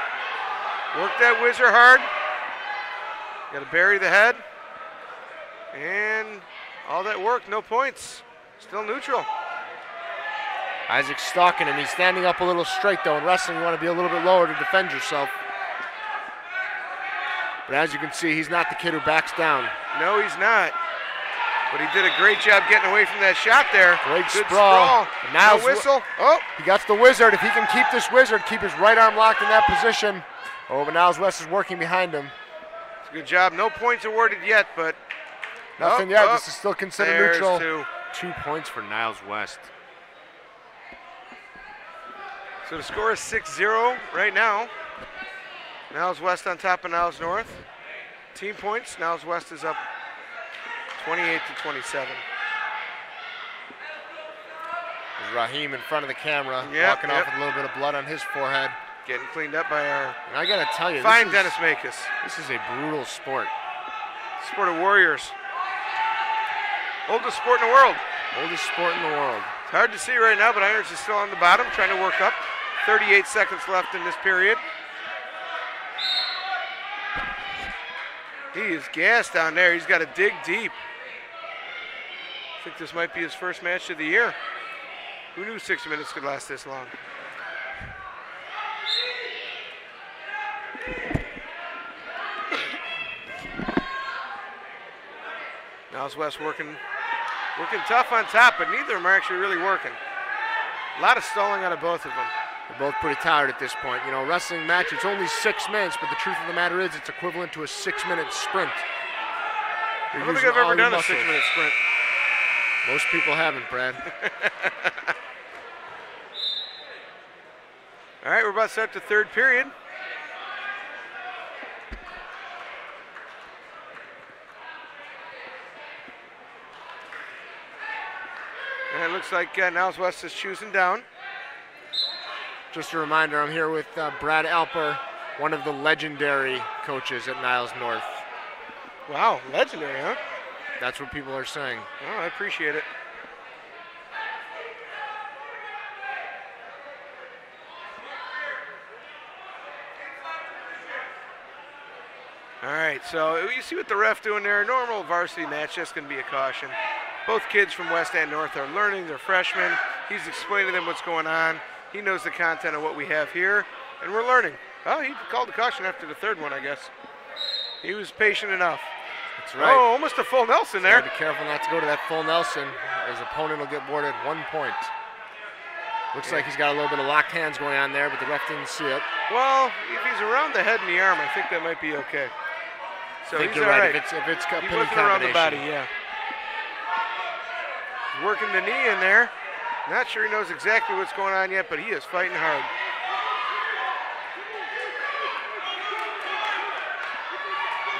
Speaker 1: Work that whizzer hard. Got to bury the head. And all that work, no points. Still neutral.
Speaker 3: Isaac's stalking him. He's standing up a little straight, though. In wrestling, you want to be a little bit lower to defend yourself. But as you can see, he's not the kid who backs down.
Speaker 1: No, he's not. But he did a great job getting away from that shot there.
Speaker 3: Great
Speaker 1: Good
Speaker 3: sprawl.
Speaker 1: Now whistle. Oh,
Speaker 3: he got the wizard. If he can keep this wizard, keep his right arm locked in that position. Oh, but Niles West is working behind him.
Speaker 1: It's a good job. No points awarded yet, but
Speaker 3: nothing yet. This is still considered neutral. 2 points for Niles West.
Speaker 1: So the score is 6-0 right now. Niles West on top of Niles North. Team points, Niles West is up 28-27.
Speaker 3: There's Raheem in front of the camera, walking off with a little bit of blood on his forehead.
Speaker 1: Getting cleaned up by our
Speaker 3: and I gotta tell you,
Speaker 1: fine Dennis Makis.
Speaker 3: This is a brutal sport.
Speaker 1: Sport of warriors. Oldest sport in the world.
Speaker 3: Oldest sport in the world.
Speaker 1: It's hard to see right now, but Irons is still on the bottom, trying to work up. 38 seconds left in this period. He is gassed down there. He's got to dig deep. I think this might be his first match of the year. Who knew 6 minutes could last this long? Niles West working tough on top, but neither of them are actually really working. A lot of stalling out of both of them.
Speaker 3: They're both pretty tired at this point. You know, wrestling match, it's only 6 minutes, but the truth of the matter is it's equivalent to a 6-minute sprint.
Speaker 1: I don't think I've ever done a 6-minute sprint.
Speaker 3: Most people haven't, Brad.
Speaker 1: All right, we're about to start the third period. And it looks like Niles West is choosing down.
Speaker 3: Just a reminder, I'm here with Brad Alper, one of the legendary coaches at Niles North.
Speaker 1: Wow, legendary, huh?
Speaker 3: That's what people are saying.
Speaker 1: Oh, I appreciate it. All right, so you see what the ref doing there. Normal varsity match, that's going to be a caution. Both kids from West and North are learning. They're freshmen. He's explaining to them what's going on. He knows the content of what we have here, and we're learning. Oh, he called the caution after the third one, I guess. He was patient enough.
Speaker 3: That's right.
Speaker 1: Oh, almost a full Nelson there.
Speaker 3: Be careful not to go to that full Nelson. His opponent will get boarded 1 point. Looks like he's got a little bit of locked hands going on there, but the ref didn't see it.
Speaker 1: Well, if he's around the head and the arm, I think that might be okay. So
Speaker 3: I think
Speaker 1: he's
Speaker 3: you're
Speaker 1: all
Speaker 3: right.
Speaker 1: right.
Speaker 3: If it's a
Speaker 1: he
Speaker 3: pin
Speaker 1: wasn't around the body,
Speaker 3: combination.
Speaker 1: yeah. He's working the knee in there. Not sure he knows exactly what's going on yet, but he is fighting hard.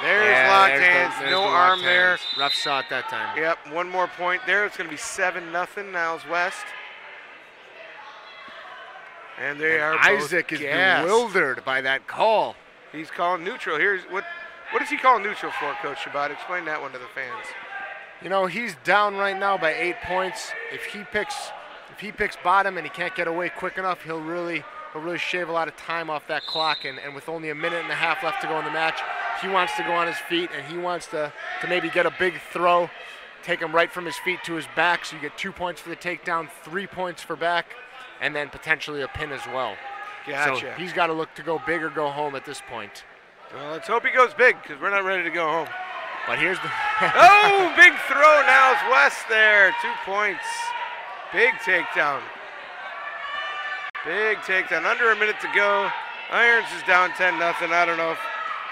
Speaker 1: There's locked hands, no arm there.
Speaker 3: Ref saw it that time.
Speaker 1: Yep, 1 more point there. It's going to be 7-0 Niles West. And they are
Speaker 3: Isaac is bewildered by that call.
Speaker 1: He's calling neutral. Here's what does he call neutral for, Coach Shabbat? Explain that one to the fans.
Speaker 3: You know, he's down right now by 8 points. If he picks bottom and he can't get away quick enough, he'll really shave a lot of time off that clock. And with only a minute and a half left to go in the match, he wants to go on his feet and he wants to maybe get a big throw, take him right from his feet to his back. So you get 2 points for the takedown, 3 points for back, and then potentially a pin as well.
Speaker 1: Gotcha.
Speaker 3: So he's got to look to go big or go home at this point.
Speaker 1: Well, let's hope he goes big because we're not ready to go home.
Speaker 3: But here's the
Speaker 1: oh, big throw, Niles West there, 2 points. Big takedown. Big takedown, under a minute to go. Irons is down 10-0. I don't know if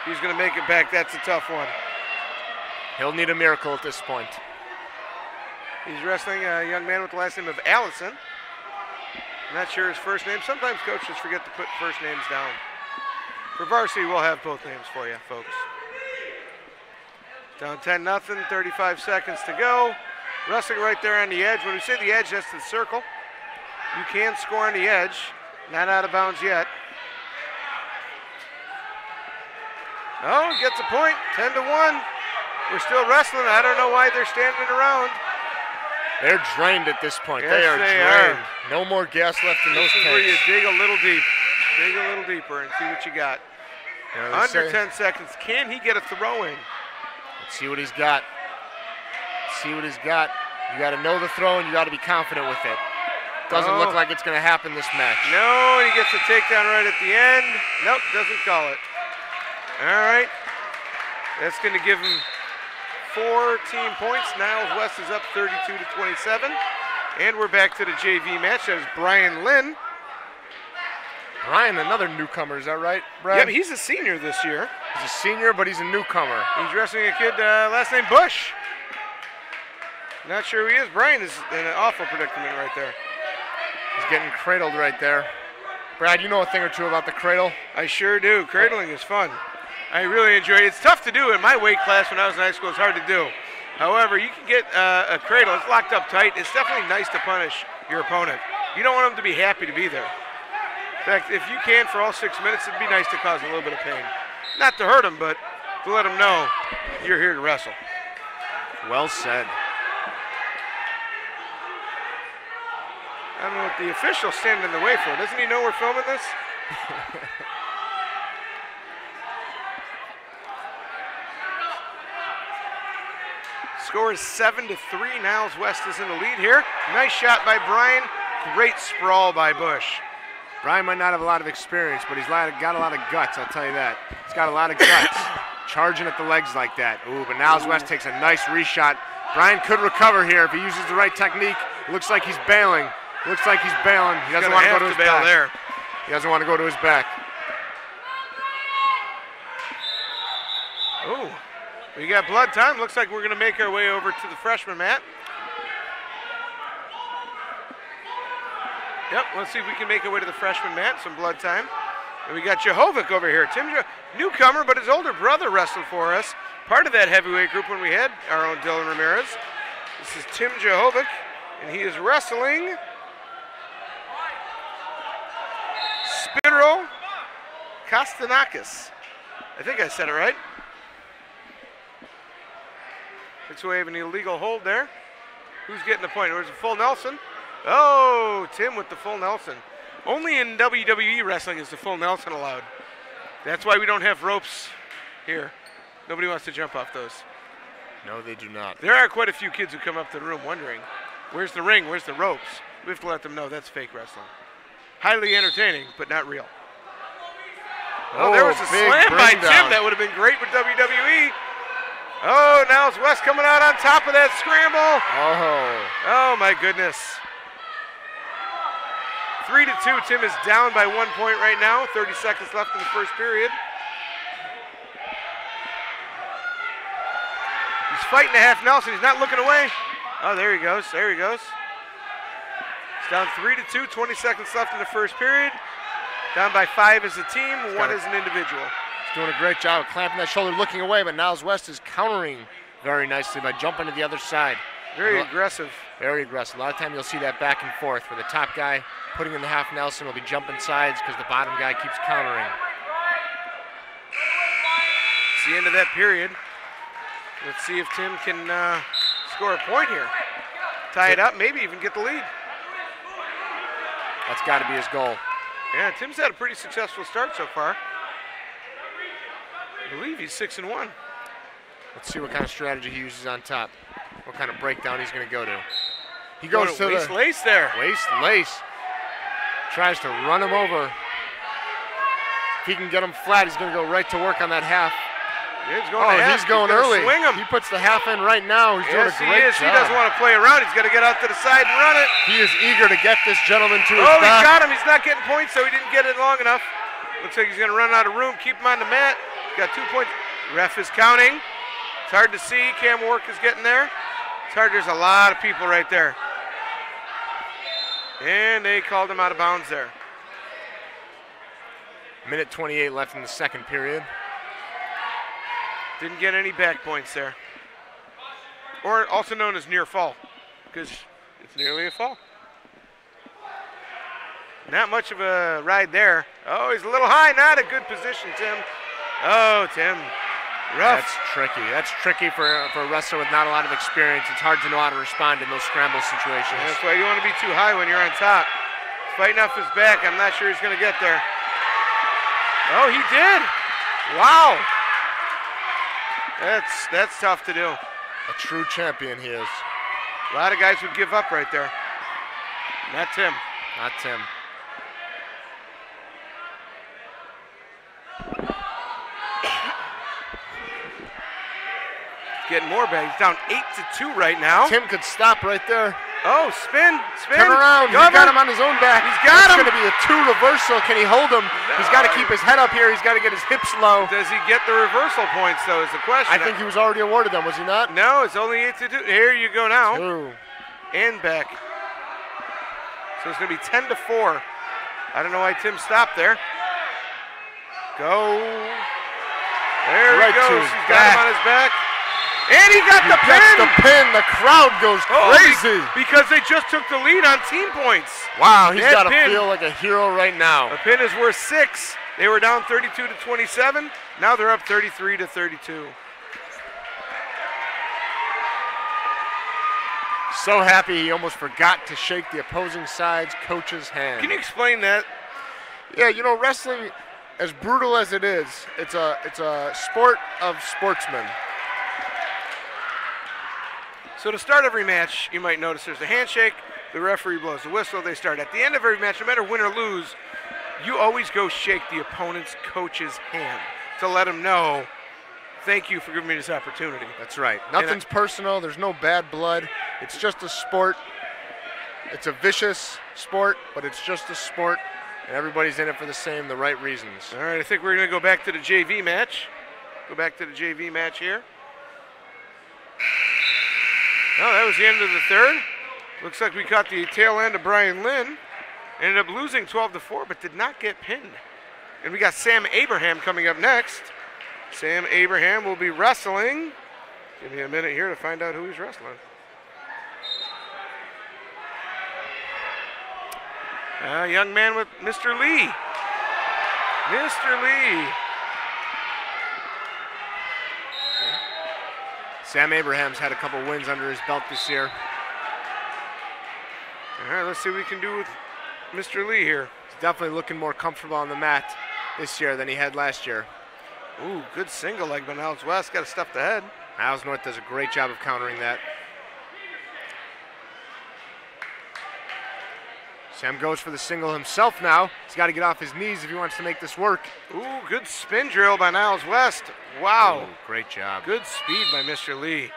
Speaker 1: he's going to make it back. That's a tough one.
Speaker 3: He'll need a miracle at this point.
Speaker 1: He's wrestling a young man with the last name of Allison. Not sure his first name. Sometimes coaches forget to put first names down. For varsity, we'll have both names for you, folks. Down 10-0, 35 seconds to go. Wrestling right there on the edge. When we say the edge, that's the circle. You can score on the edge. Not out of bounds yet. Oh, gets a point. 10-1. We're still wrestling. I don't know why they're standing around.
Speaker 3: They're drained at this point.
Speaker 1: Yes,
Speaker 3: they are drained.
Speaker 1: are.
Speaker 3: No more gas left in those
Speaker 1: This is
Speaker 3: tanks.
Speaker 1: where you dig a little deep. Dig a little deeper and see what you got. Under 10 seconds. Can he get a throw in?
Speaker 3: Let's see what he's got. See what he's got. You got to know the throw and you got to be confident with it. Doesn't look like it's going to happen this match.
Speaker 1: No, he gets a takedown right at the end. Nope, doesn't call it. All right. That's going to give him 14 points. Niles West is up 32-27. And we're back to the JV match. That is Brian Lynn.
Speaker 3: Brian, another newcomer, is that right, Brad?
Speaker 1: Yeah, he's a senior this year.
Speaker 3: He's a senior, but he's a newcomer.
Speaker 1: He's wrestling a kid, last name Bush. Not sure who he is. Brian is in an awful predicament right there.
Speaker 3: He's getting cradled right there. Brad, you know a thing or two about the cradle?
Speaker 1: I sure do. Cradling is fun. I really enjoy it. It's tough to do in my weight class when I was in high school. It's hard to do. However, you can get a cradle. It's locked up tight. It's definitely nice to punish your opponent. You don't want them to be happy to be there. In fact, if you can for all 6 minutes, it'd be nice to cause a little bit of pain. Not to hurt them, but to let them know you're here to wrestle.
Speaker 3: Well said.
Speaker 1: I don't know what the official's standing in the way for. Doesn't he know we're filming this? Score is 7-3. Niles West is in the lead here. Nice shot by Brian. Great sprawl by Bush.
Speaker 3: Brian might not have a lot of experience, but he's got a lot of guts, I'll tell you that. He's got a lot of guts. Charging at the legs like that. Ooh, but Niles West takes a nice reshot. Brian could recover here if he uses the right technique. It looks like he's bailing. Looks like he's bailing. He doesn't want to go to his back.
Speaker 1: There.
Speaker 3: He doesn't want to go to his back.
Speaker 1: Oh, we got blood time. Looks like we're going to make our way over to the freshman mat. Yep, let's see if we can make our way to the freshman mat. Some blood time. And we got Jehovic over here. Newcomer, but his older brother wrestled for us. Part of that heavyweight group when we had our own Dylan Ramirez. This is Tim Jehovic. And he is wrestling Spiro Kostanakis. I think I said it right. Looks like we have an illegal hold there. Who's getting the point? There's a full Nelson. Oh, Tim with the full Nelson. Only in WWE wrestling is the full Nelson allowed. That's why we don't have ropes here. Nobody wants to jump off those.
Speaker 3: No, they do not.
Speaker 1: There are quite a few kids who come up to the room wondering, where's the ring, where's the ropes? We have to let them know that's fake wrestling. Highly entertaining, but not real. Oh, there was a slam by Tim. That would have been great with WWE. Oh, Niles West coming out on top of that scramble. Oh my goodness. 3-2. Tim is down by 1 point right now. 30 seconds left in the first period. He's fighting a half Nelson. He's not looking away. Oh, there he goes. There he goes. It's down 3-2. 20 seconds left in the first period. Down by 5 as a team, 1 as an individual.
Speaker 3: He's doing a great job of clamping that shoulder, looking away, but Niles West is countering very nicely by jumping to the other side.
Speaker 1: Very aggressive.
Speaker 3: Very aggressive. A lot of time you'll see that back and forth where the top guy putting in the half Nelson will be jumping sides because the bottom guy keeps countering.
Speaker 1: It's the end of that period. Let's see if Tim can score a point here. Tie it up, maybe even get the lead.
Speaker 3: That's got to be his goal.
Speaker 1: Yeah, Tim's had a pretty successful start so far. I believe he's 6-1.
Speaker 3: Let's see what kind of strategy he uses on top. What kind of breakdown he's going to go to. He goes to
Speaker 1: waist lace there.
Speaker 3: Waist lace. Tries to run him over. If he can get him flat, he's going to go right to work on that half.
Speaker 1: Yeah, he's going to half.
Speaker 3: He's going early.
Speaker 1: Swing him.
Speaker 3: He puts the half in right now. He's doing a great job.
Speaker 1: He doesn't want to play around. He's got to get out to the side and run it.
Speaker 3: He is eager to get this gentleman to his back.
Speaker 1: Oh, he's got him. He's not getting points, so he didn't get it long enough. Looks like he's going to run out of room. Keep him on the mat. He's got 2 points. Ref is counting. It's hard to see. Cam Work is getting there. It's hard. There's a lot of people right there. And they called him out of bounds there.
Speaker 3: Minute 28 left in the second period.
Speaker 1: Didn't get any back points there. Or also known as near fall, because it's nearly a fall. Not much of a ride there. Oh, he's a little high. Not a good position, Tim. Oh, Tim. Rough.
Speaker 3: That's tricky. That's tricky for a wrestler with not a lot of experience. It's hard to know how to respond in those scramble situations.
Speaker 1: That's why you want to be too high when you're on top. He's fighting off his back. I'm not sure he's going to get there. Oh, he did. Wow. That's tough to do.
Speaker 3: A true champion he is.
Speaker 1: A lot of guys would give up right there. Not Tim.
Speaker 3: Not Tim.
Speaker 1: Getting more back. He's down 8-2 right now.
Speaker 3: Tim could stop right there.
Speaker 1: Oh, spin.
Speaker 3: Turn around. He got him on his own back.
Speaker 1: He's got him.
Speaker 3: It's going to be a 2 reversal. Can he hold him? No. He's got to keep his head up here. He's got to get his hips low.
Speaker 1: Does he get the reversal points, though, is the question.
Speaker 3: I think he was already awarded them, was he not?
Speaker 1: No, it's only 8-2. Here you go now.
Speaker 3: 2.
Speaker 1: And back. So it's going to be 10-4. I don't know why Tim stopped there. Go. There he goes. He's got him on his back. And he got the pin.
Speaker 3: Gets the pin. The crowd goes crazy.
Speaker 1: Because they just took the lead on team points.
Speaker 3: Wow, he's got to feel like a hero right now.
Speaker 1: A pin is worth 6. They were down 32-27. Now they're up 33-32.
Speaker 3: So happy he almost forgot to shake the opposing side's coach's hand.
Speaker 1: Can you explain that?
Speaker 3: Yeah, you know, wrestling, as brutal as it is, it's a sport of sportsmen.
Speaker 1: So to start every match, you might notice there's a handshake, the referee blows the whistle, they start. At the end of every match, no matter win or lose, you always go shake the opponent's coach's hand to let him know, thank you for giving me this opportunity.
Speaker 3: That's right. Nothing's personal. There's no bad blood. It's just a sport. It's a vicious sport, but it's just a sport, and everybody's in it for the right reasons.
Speaker 1: All right, I think we're going to go back to the JV match. Go back to the JV match here. Oh, that was the end of the third. Looks like we caught the tail end of Brian Lynn. Ended up losing 12-4, but did not get pinned. And we got Sam Abraham coming up next. Sam Abraham will be wrestling. Give me a minute here to find out who he's wrestling. Young man with Mr. Lee. Mr. Lee.
Speaker 3: Sam Abraham's had a couple wins under his belt this year.
Speaker 1: All right, let's see what we can do with Mr. Lee here.
Speaker 3: He's definitely looking more comfortable on the mat this year than he had last year.
Speaker 1: Ooh, good single leg by Niles West. Got to stuff the head.
Speaker 3: Niles North does a great job of countering that. Sam goes for the single himself now. He's got to get off his knees if he wants to make this work.
Speaker 1: Ooh, good spin drill by Niles West. Wow.
Speaker 3: Ooh, great job.
Speaker 1: Good speed by Mr. Lee.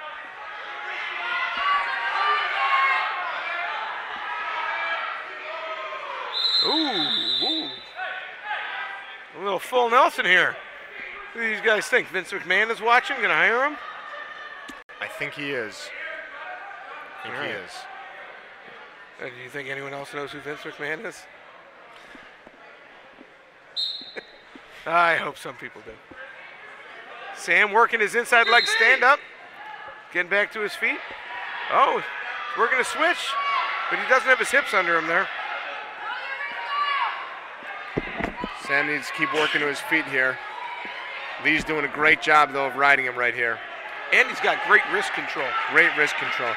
Speaker 1: Ooh. A little full Nelson here. What do these guys think? Vince McMahon is watching, gonna hire him?
Speaker 3: I think he is. He is.
Speaker 1: Do you think anyone else knows who Vince McMahon is? I hope some people do. Sam working his inside leg stand up. Getting back to his feet. Oh, he's working a switch, but he doesn't have his hips under him there.
Speaker 3: Sam needs to keep working to his feet here. Lee's doing a great job, though, of riding him right here.
Speaker 1: And he's got great wrist control.
Speaker 3: Great wrist control.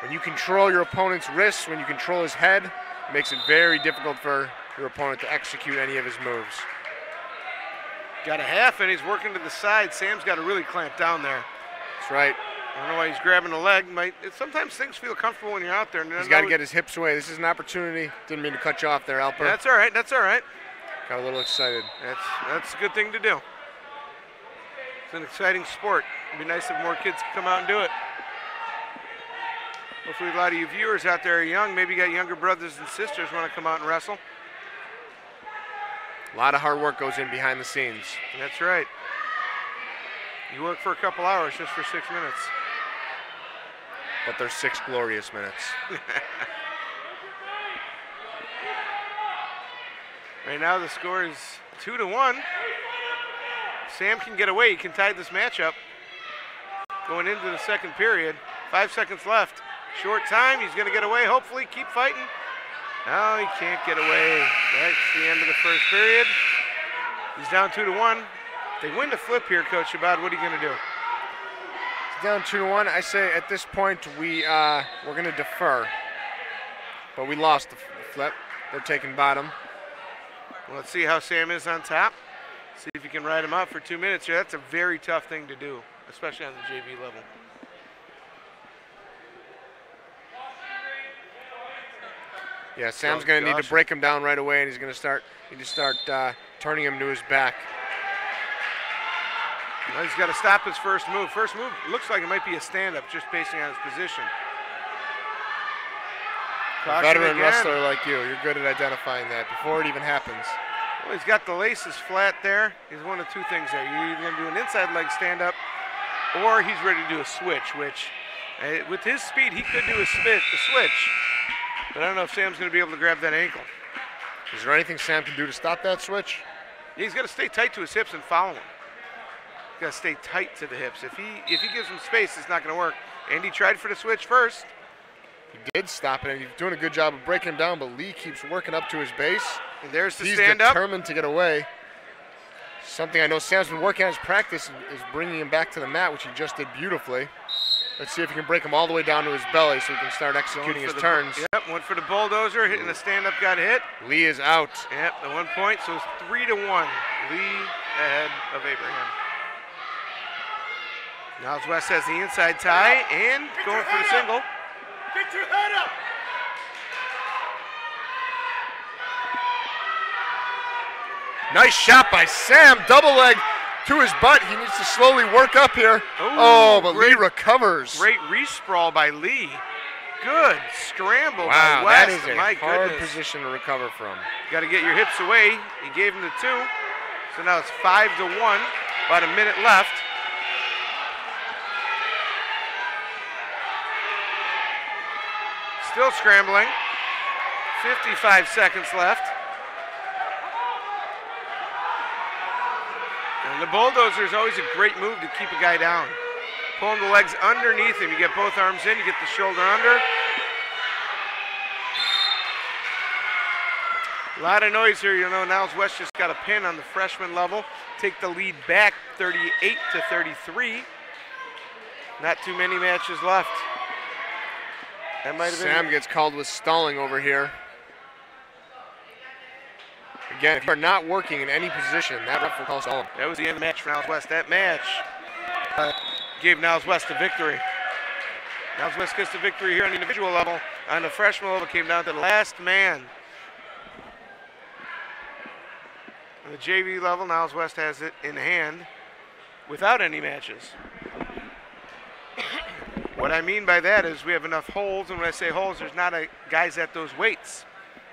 Speaker 3: When you control your opponent's wrists, when you control his head, it makes it very difficult for your opponent to execute any of his moves.
Speaker 1: Got a half, and he's working to the side. Sam's got to really clamp down there.
Speaker 3: That's right.
Speaker 1: I don't know why he's grabbing the leg. Sometimes things feel comfortable when you're out there.
Speaker 3: He's got to get his hips away. This is an opportunity. Didn't mean to cut you off there, Alper.
Speaker 1: That's all right. That's all right.
Speaker 3: Got a little excited.
Speaker 1: That's a good thing to do. It's an exciting sport. It'd be nice if more kids could come out and do it. Hopefully a lot of you viewers out there are young. Maybe you got younger brothers and sisters want to come out and wrestle.
Speaker 3: A lot of hard work goes in behind the scenes.
Speaker 1: That's right. You work for a couple hours just for 6 minutes.
Speaker 3: But they're 6 glorious minutes.
Speaker 1: Right now the score is 2-1. Sam can get away. He can tie this match up. Going into the second period. 5 seconds left. Short time. He's going to get away. Hopefully keep fighting. No, he can't get away. That's the end of the first period. He's down 2-1. If they win the flip here, Coach Shabbat, what are you going to do?
Speaker 3: It's down 2-1. I say at this point we're going to defer. But we lost the flip. They're taking bottom.
Speaker 1: Well, let's see how Sam is on top. See if you can ride him out for 2 minutes here. That's a very tough thing to do, especially on the JV level.
Speaker 3: Yeah, Sam's going to need to break him down right away, and he's going to start turning him to his back.
Speaker 1: Well, he's got to stop his first move. First move looks like it might be a stand-up, just basing on his position.
Speaker 3: A veteran wrestler like you're good at identifying that before it even happens.
Speaker 1: Well, he's got the laces flat there. He's one of two things there. You're either going to do an inside leg stand-up, or he's ready to do a switch, which with his speed, he could do a switch. But I don't know if Sam's going to be able to grab that ankle.
Speaker 3: Is there anything Sam can do to stop that switch?
Speaker 1: He's got to stay tight to his hips and follow him. He's got to stay tight to the hips. If he gives him space, it's not going to work. And he tried for the switch first.
Speaker 3: He did stop it, and he's doing a good job of breaking him down, but Lee keeps working up to his base.
Speaker 1: And there's the
Speaker 3: he's
Speaker 1: stand-up.
Speaker 3: He's determined to get away. Something I know Sam's been working on his practice is bringing him back to the mat, which he just did beautifully. Let's see if he can break him all the way down to his belly so he can start executing his turns.
Speaker 1: Yep, went for the bulldozer, hitting the stand-up, got hit.
Speaker 3: Lee is out.
Speaker 1: Yep, the 1 point, so it's 3-1. Lee ahead of Abraham. Niles West has the inside tie and going for the single.
Speaker 4: Get your head up!
Speaker 3: Nice shot by Sam, double leg to his butt. He needs to slowly work up here.
Speaker 1: Ooh,
Speaker 3: but Lee recovers.
Speaker 1: Great re-sprawl by Lee. Good scramble
Speaker 3: by
Speaker 1: West.
Speaker 3: That is a hard position to recover from.
Speaker 1: Got to get your hips away. He gave him the 2. So now it's 5-1. About a minute left. Still scrambling. 55 seconds left. And the bulldozer is always a great move to keep a guy down. Pulling the legs underneath him. You get both arms in, you get the shoulder under. A lot of noise here. You know, Niles West just got a pin on the freshman level. Take the lead back 38-33. Not too many matches left. That might have been.
Speaker 3: Sam gets called with stalling over here. Again, if you're not working in any position, that ref will call stalling.
Speaker 1: That was the end of the match for Niles West. That match gave Niles West the victory. Niles West gets the victory here on the individual level. On the freshman level, came down to the last man. On the JV level, Niles West has it in hand without any matches. What I mean by that is we have enough holes, and when I say holes, there's not guys at those weights.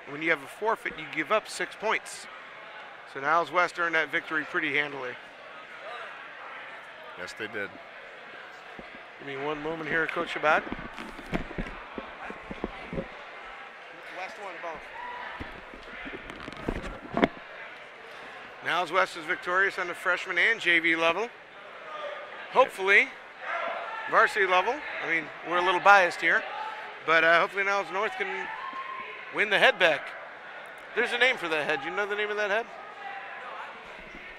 Speaker 1: When you have a forfeit, you give up 6 points. So Niles West earned that victory pretty handily.
Speaker 3: Yes, they did.
Speaker 1: Give me one moment here, Coach Shabbat. Last one, both. Niles West is victorious on the freshman and JV level. Hopefully, varsity level. I mean, we're a little biased here, but hopefully Niles North can win the head back. There's a name for that head. Do you know the name of that head?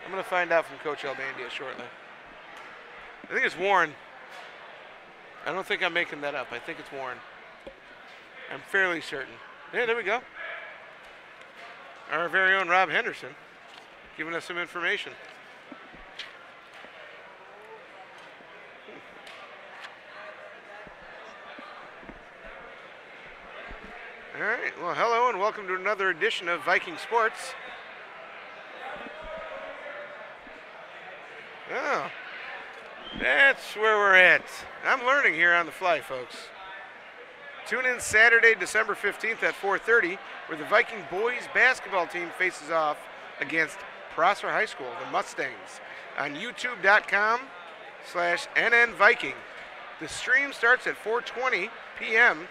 Speaker 1: I'm going to find out from Coach Albandia shortly. I think it's Warren. I don't think I'm making that up. I think it's Warren. I'm fairly certain. Yeah, there we go. Our very own Rob Henderson giving us some information. All right, well, hello and welcome to another edition of Viking Sports. Oh, that's where we're at. I'm learning here on the fly, folks. Tune in Saturday, December 15th at 4:30, where the Viking boys basketball team faces off against Prosser High School, the Mustangs, on youtube.com/nnviking. The stream starts at 4:20 p.m.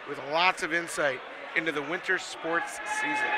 Speaker 1: with lots of insight into the winter sports season.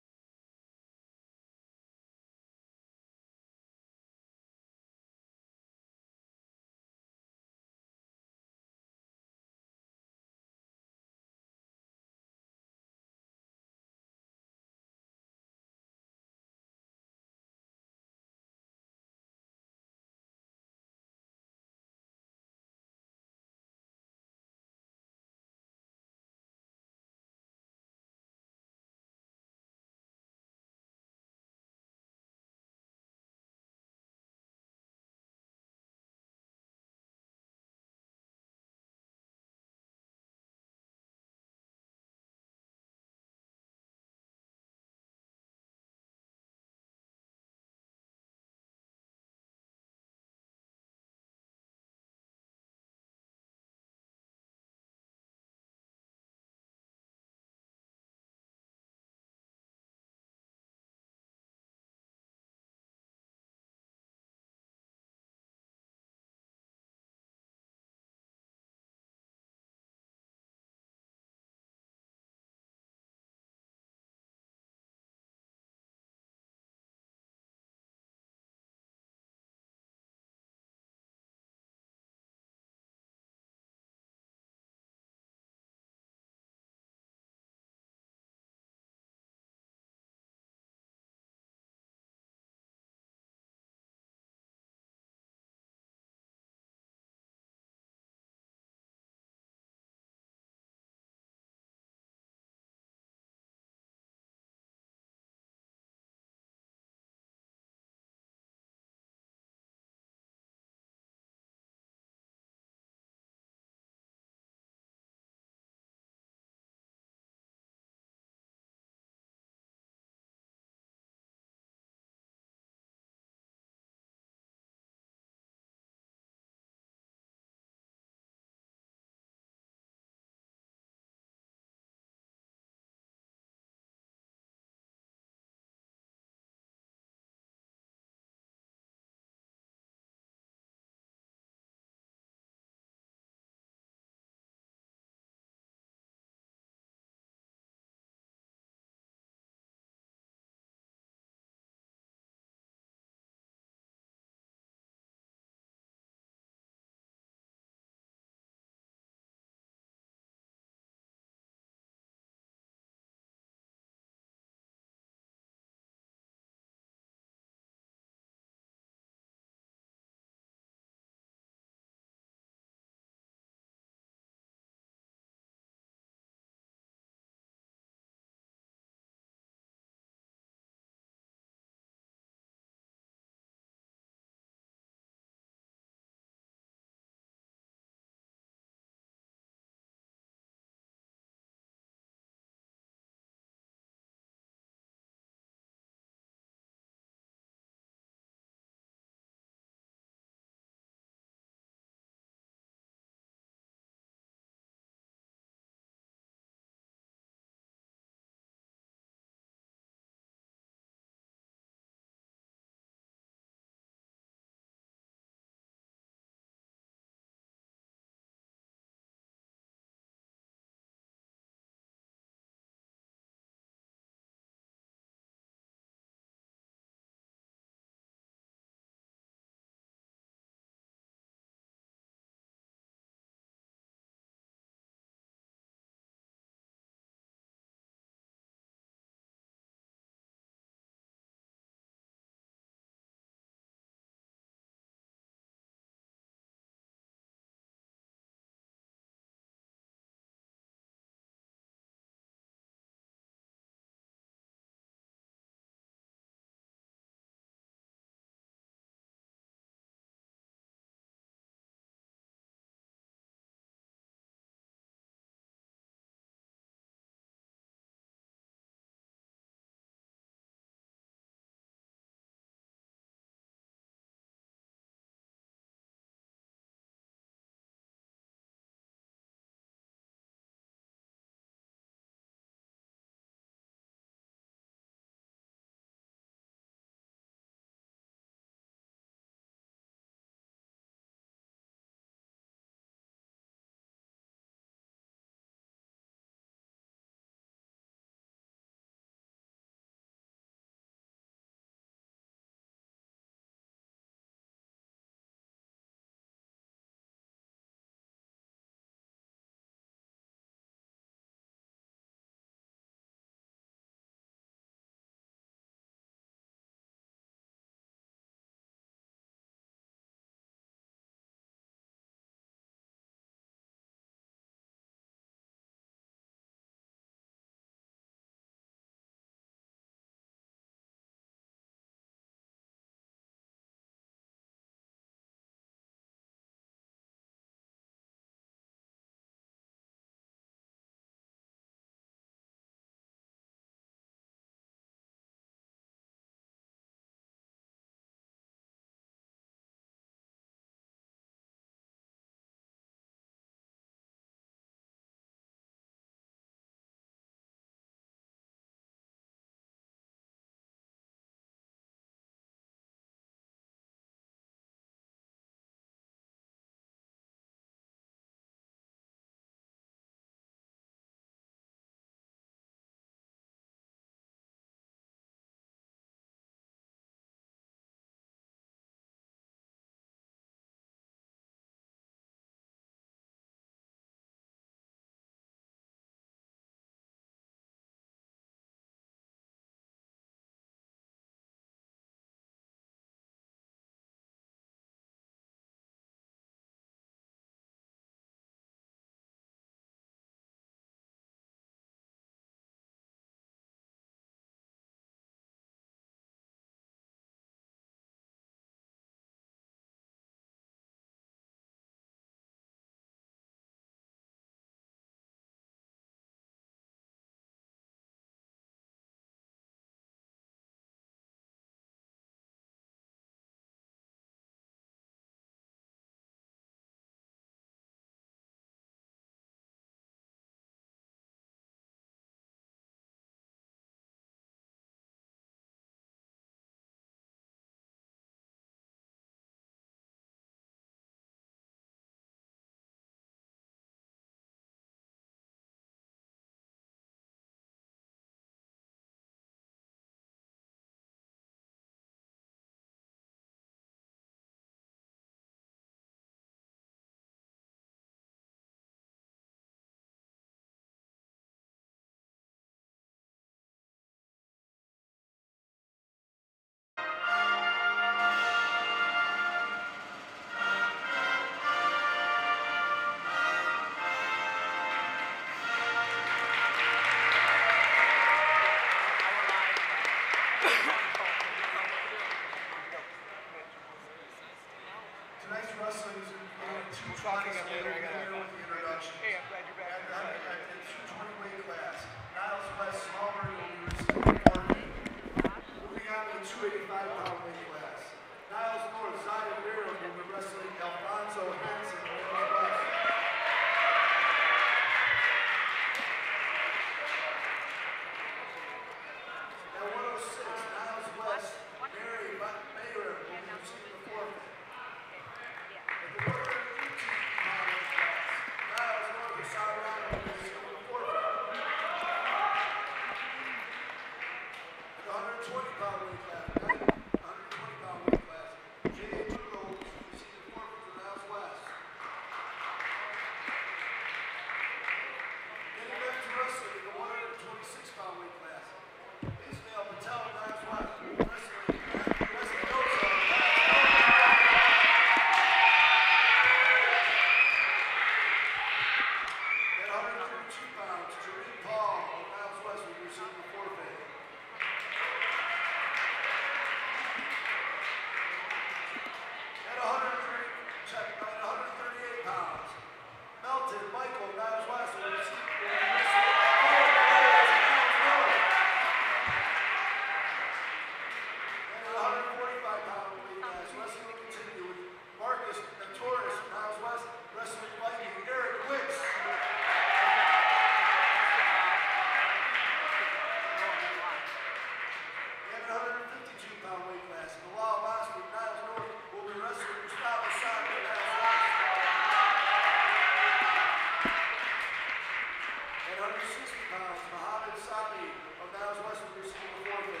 Speaker 4: Niles West will receive the forfeit.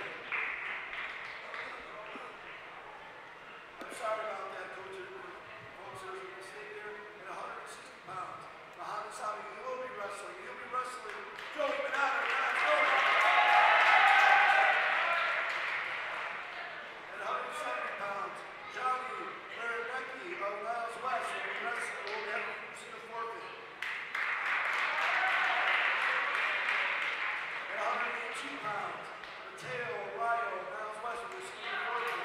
Speaker 4: I'm sorry about that, Coach. Folks, there's a mistake there. At 160 pounds, Muhammad Sabi, he will be wrestling. He'll be wrestling Joey Banana. At 170 pounds, Johnny Marinecki of Niles West will be wrestling. Will have to receive the forfeit. At 182 pounds, Mateo Rayo of Niles West will receive the forfeit.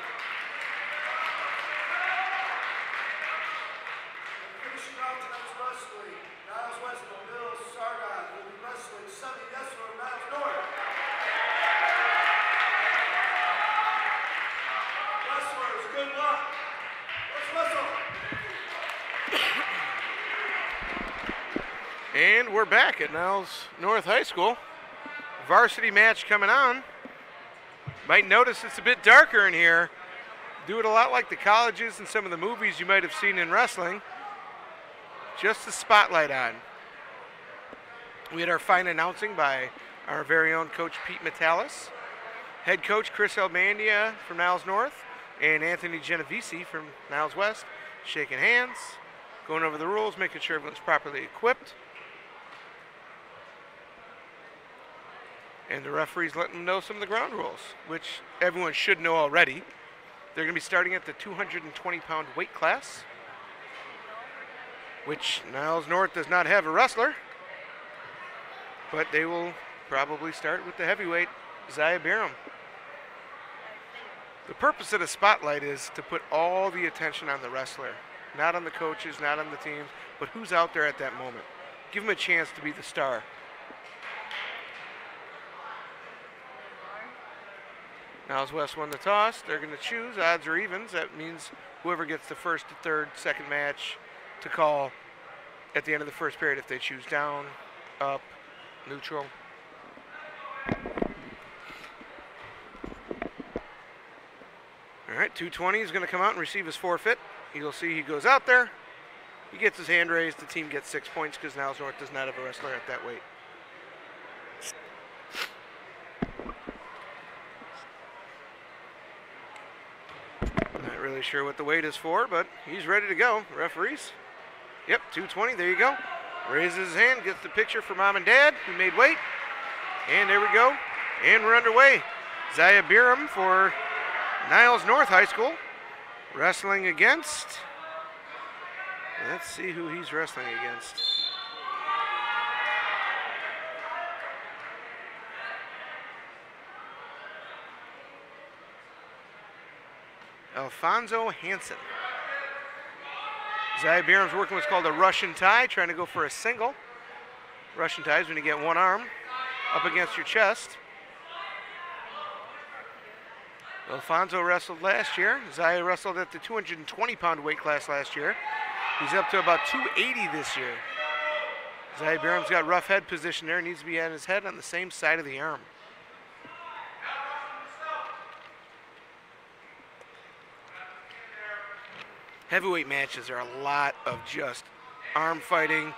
Speaker 4: Finishing out tonight's wrestling, Niles West and Bill Sargon will be wrestling Sonny Yesler of Niles North. Wrestlers, good luck. Let's wrestle.
Speaker 1: And we're back at Niles North High School. Varsity match coming on. Might notice it's a bit darker in here. Do it a lot like the colleges and some of the movies you might have seen in wrestling. Just the spotlight on. We had our fine announcing by our very own Coach Pete Metalis, head coach Chris Albandia from Niles North, and Anthony Genovese from Niles West, shaking hands, going over the rules, making sure everyone's properly equipped. And the referees letting them know some of the ground rules, which everyone should know already. They're going to be starting at the 220-pound weight class, which Niles North does not have a wrestler, but they will probably start with the heavyweight, Zaya Biram. The purpose of the spotlight is to put all the attention on the wrestler, not on the coaches, not on the teams, but who's out there at that moment. Give them a chance to be the star. Niles West won the toss. They're going to choose odds or evens. That means whoever gets the first to third, second match to call at the end of the first period if they choose down, up, neutral. All right, 220 is going to come out and receive his forfeit. You'll see he goes out there. He gets his hand raised. The team gets 6 points because Niles North does not have a wrestler at that weight. Not really sure what the weight is for, but he's ready to go. Referees. Yep, 220, there you go. Raises his hand, gets the picture for mom and dad who made weight. And there we go. And we're underway. Zaya Biram for Niles North High School. Wrestling against, let's see who he's wrestling against. Alfonso Hansen. Zaya Biram's working what's called a Russian tie, trying to go for a single. Russian tie is when you get one arm up against your chest. Alfonso wrestled last year. Zaya wrestled at the 220-pound weight class last year. He's up to about 280 this year. Zaya Biram's got rough head position there. Needs to be at his head on the same side of the arm. Heavyweight matches are a lot of just arm fighting,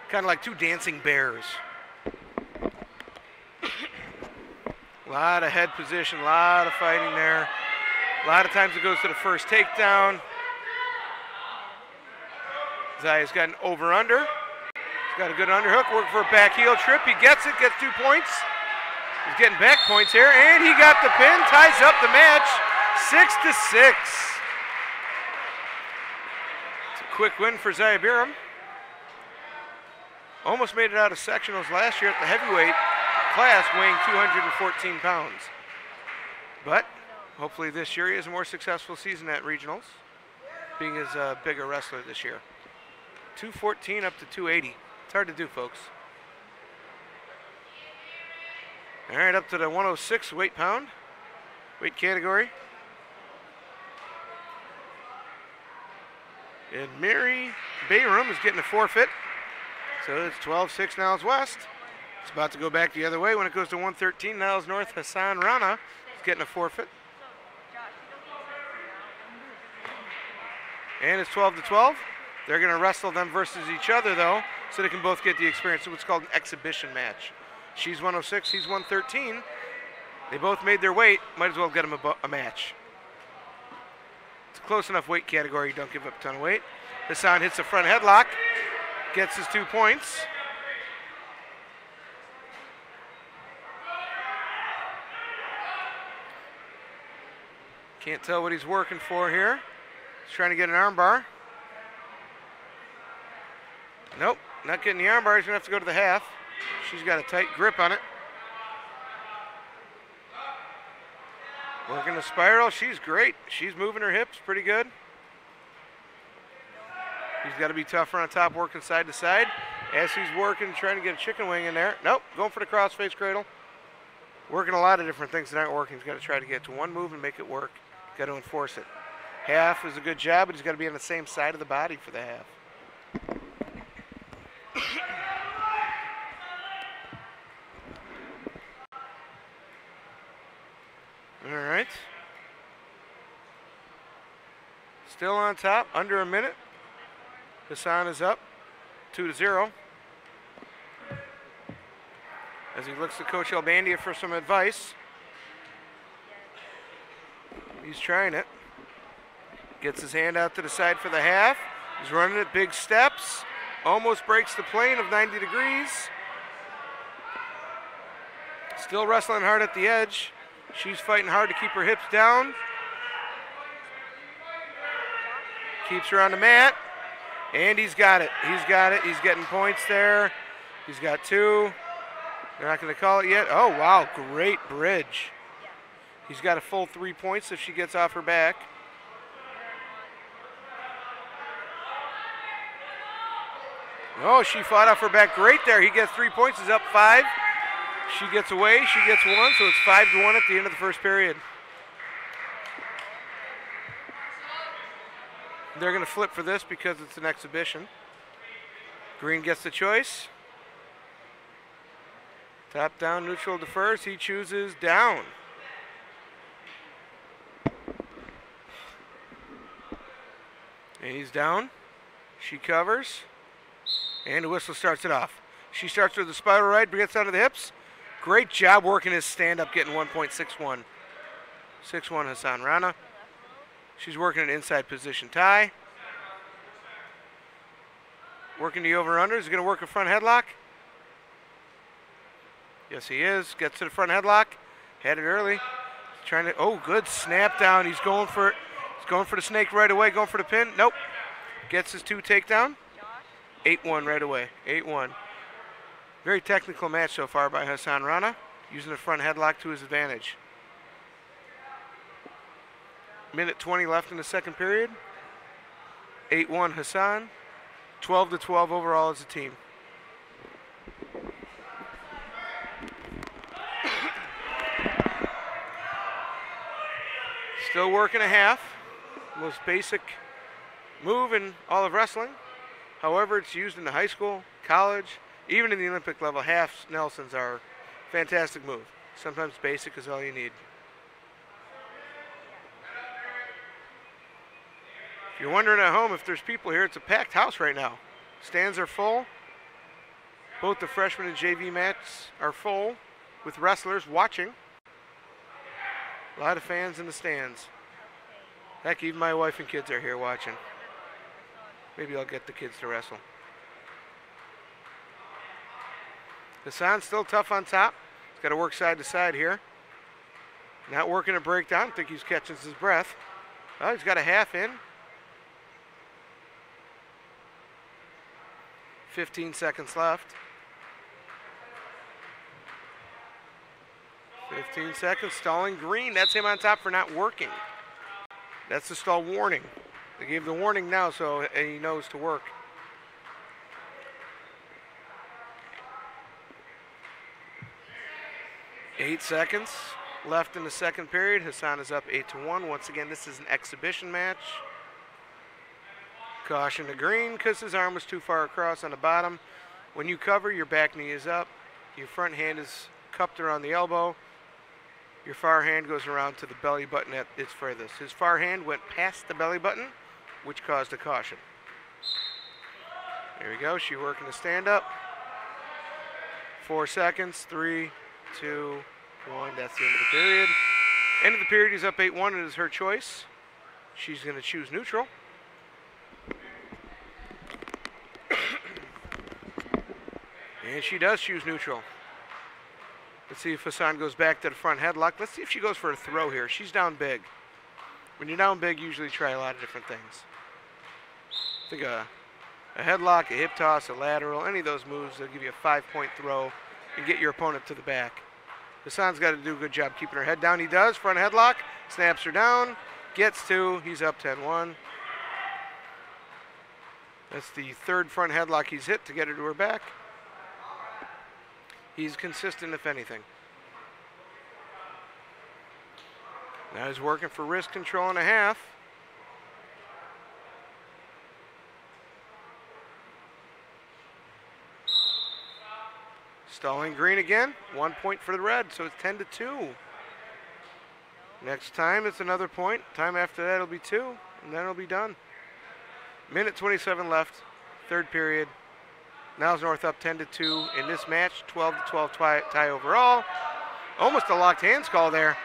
Speaker 1: kind of like two dancing bears. A lot of head position, a lot of fighting there. A lot of times it goes to the first takedown. Zaya's got an over-under. He's got a good underhook, working for a back heel trip. He gets it, gets 2 points. He's getting back points here, and he got the pin, ties up the match, 6-6. Quick win for Zaya Biram. Almost made it out of sectionals last year at the heavyweight class, weighing 214 pounds. But hopefully this year he has a more successful season at regionals, being as a bigger wrestler this year. 214 up to 280. It's hard to do, folks. All right, up to the 106 weight category. And Mary Bayram is getting a forfeit. So it's 12-6 Niles West. It's about to go back the other way when it goes to 113. Niles North Hassan Rana is getting a forfeit. And it's 12-12. They're going to wrestle them versus each other, though, so they can both get the experience. So it's called an exhibition match. She's 106, he's 113. They both made their weight. Might as well get them a match. It's a close enough weight category. You don't give up a ton of weight. Hassan hits a front headlock. Gets his 2 points. Can't tell what he's working for here. He's trying to get an armbar. Nope, not getting the armbar. He's going to have to go to the half. She's got a tight grip on it. Working the spiral. She's great. She's moving her hips pretty good. He's got to be tougher on top, working side to side. As he's working, trying to get a chicken wing in there. Nope, going for the crossface cradle. Working a lot of different things that aren't working. He's got to try to get to one move and make it work. Got to enforce it. Half is a good job, but he's got to be on the same side of the body for the half. All right. Still on top, under a minute. Hassan is up 2-0. As he looks to Coach Albandia for some advice. He's trying it. Gets his hand out to the side for the half. He's running it, big steps. Almost breaks the plane of 90 degrees. Still wrestling hard at the edge. She's fighting hard to keep her hips down. Keeps her on the mat. And he's got it. He's got it. He's getting points there. He's got 2. They're not going to call it yet. Oh, wow. Great bridge. He's got a full 3 points if she gets off her back. Oh, she fought off her back great there. He gets 3 points. He's up 5. She gets away. She gets 1, so it's 5-1 at the end of the first period. They're going to flip for this because it's an exhibition. Green gets the choice. Top down, neutral defers. He chooses down. And he's down. She covers. And the whistle starts it off. She starts with the spiral right, gets onto the hips. Great job working his stand-up, getting 1.61. 6-1 Hassan Rana. She's working an inside position tie. Working the over-under. Is he going to work a front headlock? Yes, he is. Gets to the front headlock. Had it early. Trying to, oh, good snap down. He's going for it. He's going for the snake right away, going for the pin. Nope. Gets his 2 takedown. 8-1 right away. 8-1. Very technical match so far by Hassan Rana, using the front headlock to his advantage. Minute 20 left in the second period. 8-1 Hassan. 12-12 overall as a team. Still working a half. Most basic move in all of wrestling. However, it's used in the high school, college, even in the Olympic level. Half Nelsons are a fantastic move. Sometimes basic is all you need. If you're wondering at home if there's people here, it's a packed house right now. Stands are full. Both the freshman and JV mats are full with wrestlers watching. A lot of fans in the stands. Heck, even my wife and kids are here watching. Maybe I'll get the kids to wrestle. Hassan's still tough on top. He's got to work side to side here. Not working a breakdown. I think he's catching his breath. Oh, he's got a half in. 15 seconds left. 15 seconds, stalling Green. That's him on top for not working. That's the stall warning. They gave the warning now, so he knows to work. Eight seconds left in the second period. Hassan is up 8-1. Once again, this is an exhibition match. Caution to Green because his arm was too far across on the bottom. When you cover, your back knee is up. Your front hand is cupped around the elbow. Your far hand goes around to the belly button at its furthest. His far hand went past the belly button, which caused a caution. There we go. She working the stand up. 4 seconds. 3, 2, 1. That's the end of the period. End of the period. He's up 8-1. It is her choice. She's going to choose neutral. And she does choose neutral. Let's see if Hassan goes back to the front headlock. Let's see if she goes for a throw here. She's down big. When you're down big, you usually try a lot of different things. I think a headlock, a hip toss, a lateral, any of those moves, they'll give you a 5-point throw and get your opponent to the back. Hassan's got to do a good job keeping her head down. He does. Front headlock, snaps her down, gets 2. He's up 10-1. That's the 3rd front headlock he's hit to get her to her back. He's consistent, if anything. Now he's working for wrist control and a half. Stalling green again. 1 point for the red, so it's 10-2. Next time it's another point. Time after that it'll be 2, and then it'll be done. Minute 27 left, 3rd period. Niles North up 10-2 in this match. 12-12 tie overall. Almost a locked hands call there.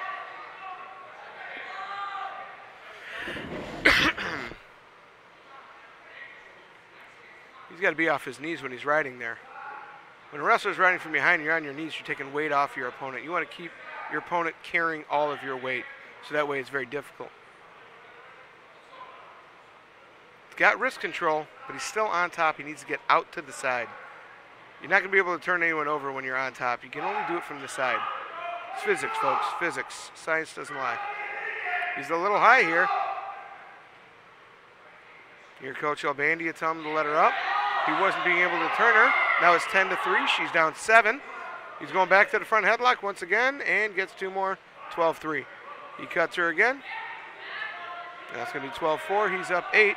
Speaker 1: He's got to be off his knees when he's riding there. When a wrestler's riding from behind, you're on your knees, you're taking weight off your opponent. You want to keep your opponent carrying all of your weight, so that way it's very difficult. He's got wrist control, but he's still on top. He needs to get out to the side. You're not going to be able to turn anyone over when you're on top. You can only do it from the side. It's physics, folks. Physics. Science doesn't lie. He's a little high here. Your coach Albandia tell him to let her up. He wasn't being able to turn her. Now it's 10-3. She's down 7. He's going back to the front headlock once again and gets 2 more. 12-3. He cuts her again. That's going to be 12-4. He's up 8.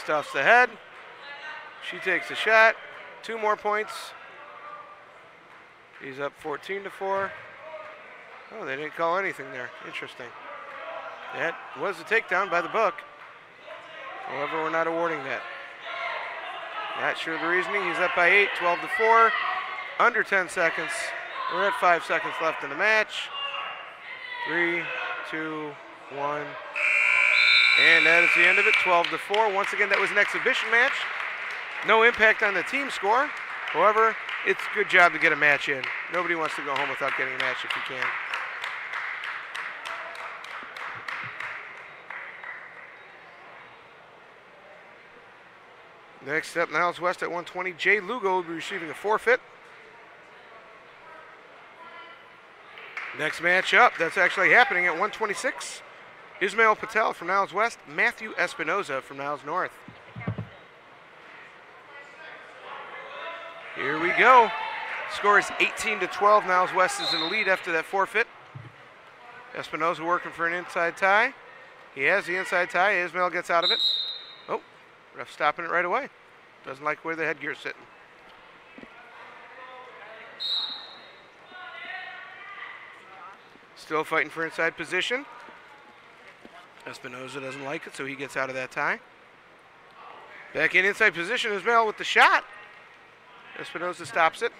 Speaker 1: Stuffs the head. She takes a shot. 2 more points. He's up 14-4. Oh, they didn't call anything there. Interesting. That was a takedown by the book. However, we're not awarding that. Not sure the reasoning. He's up by 8, 12-4. Under 10 seconds. We're at 5 seconds left in the match. 3, 2, 1. And that is the end of it, 12-4. Once again, that was an exhibition match. No impact on the team score. However, it's a good job to get a match in. Nobody wants to go home without getting a match if you can. Next up, Niles West at 120. Jay Lugo will be receiving a forfeit. Next match up, that's actually happening at 126. Ismail Patel from Niles West, Matthew Espinoza from Niles North. Here we go. Score is 18-12. Niles West is in the lead after that forfeit. Espinoza working for an inside tie. He has the inside tie. Ismail gets out of it. Oh, ref stopping it right away. Doesn't like where the headgear's sitting. Still fighting for inside position. Espinoza doesn't like it, so he gets out of that tie. Back in inside position, Ismail with the shot. Espinoza stops it.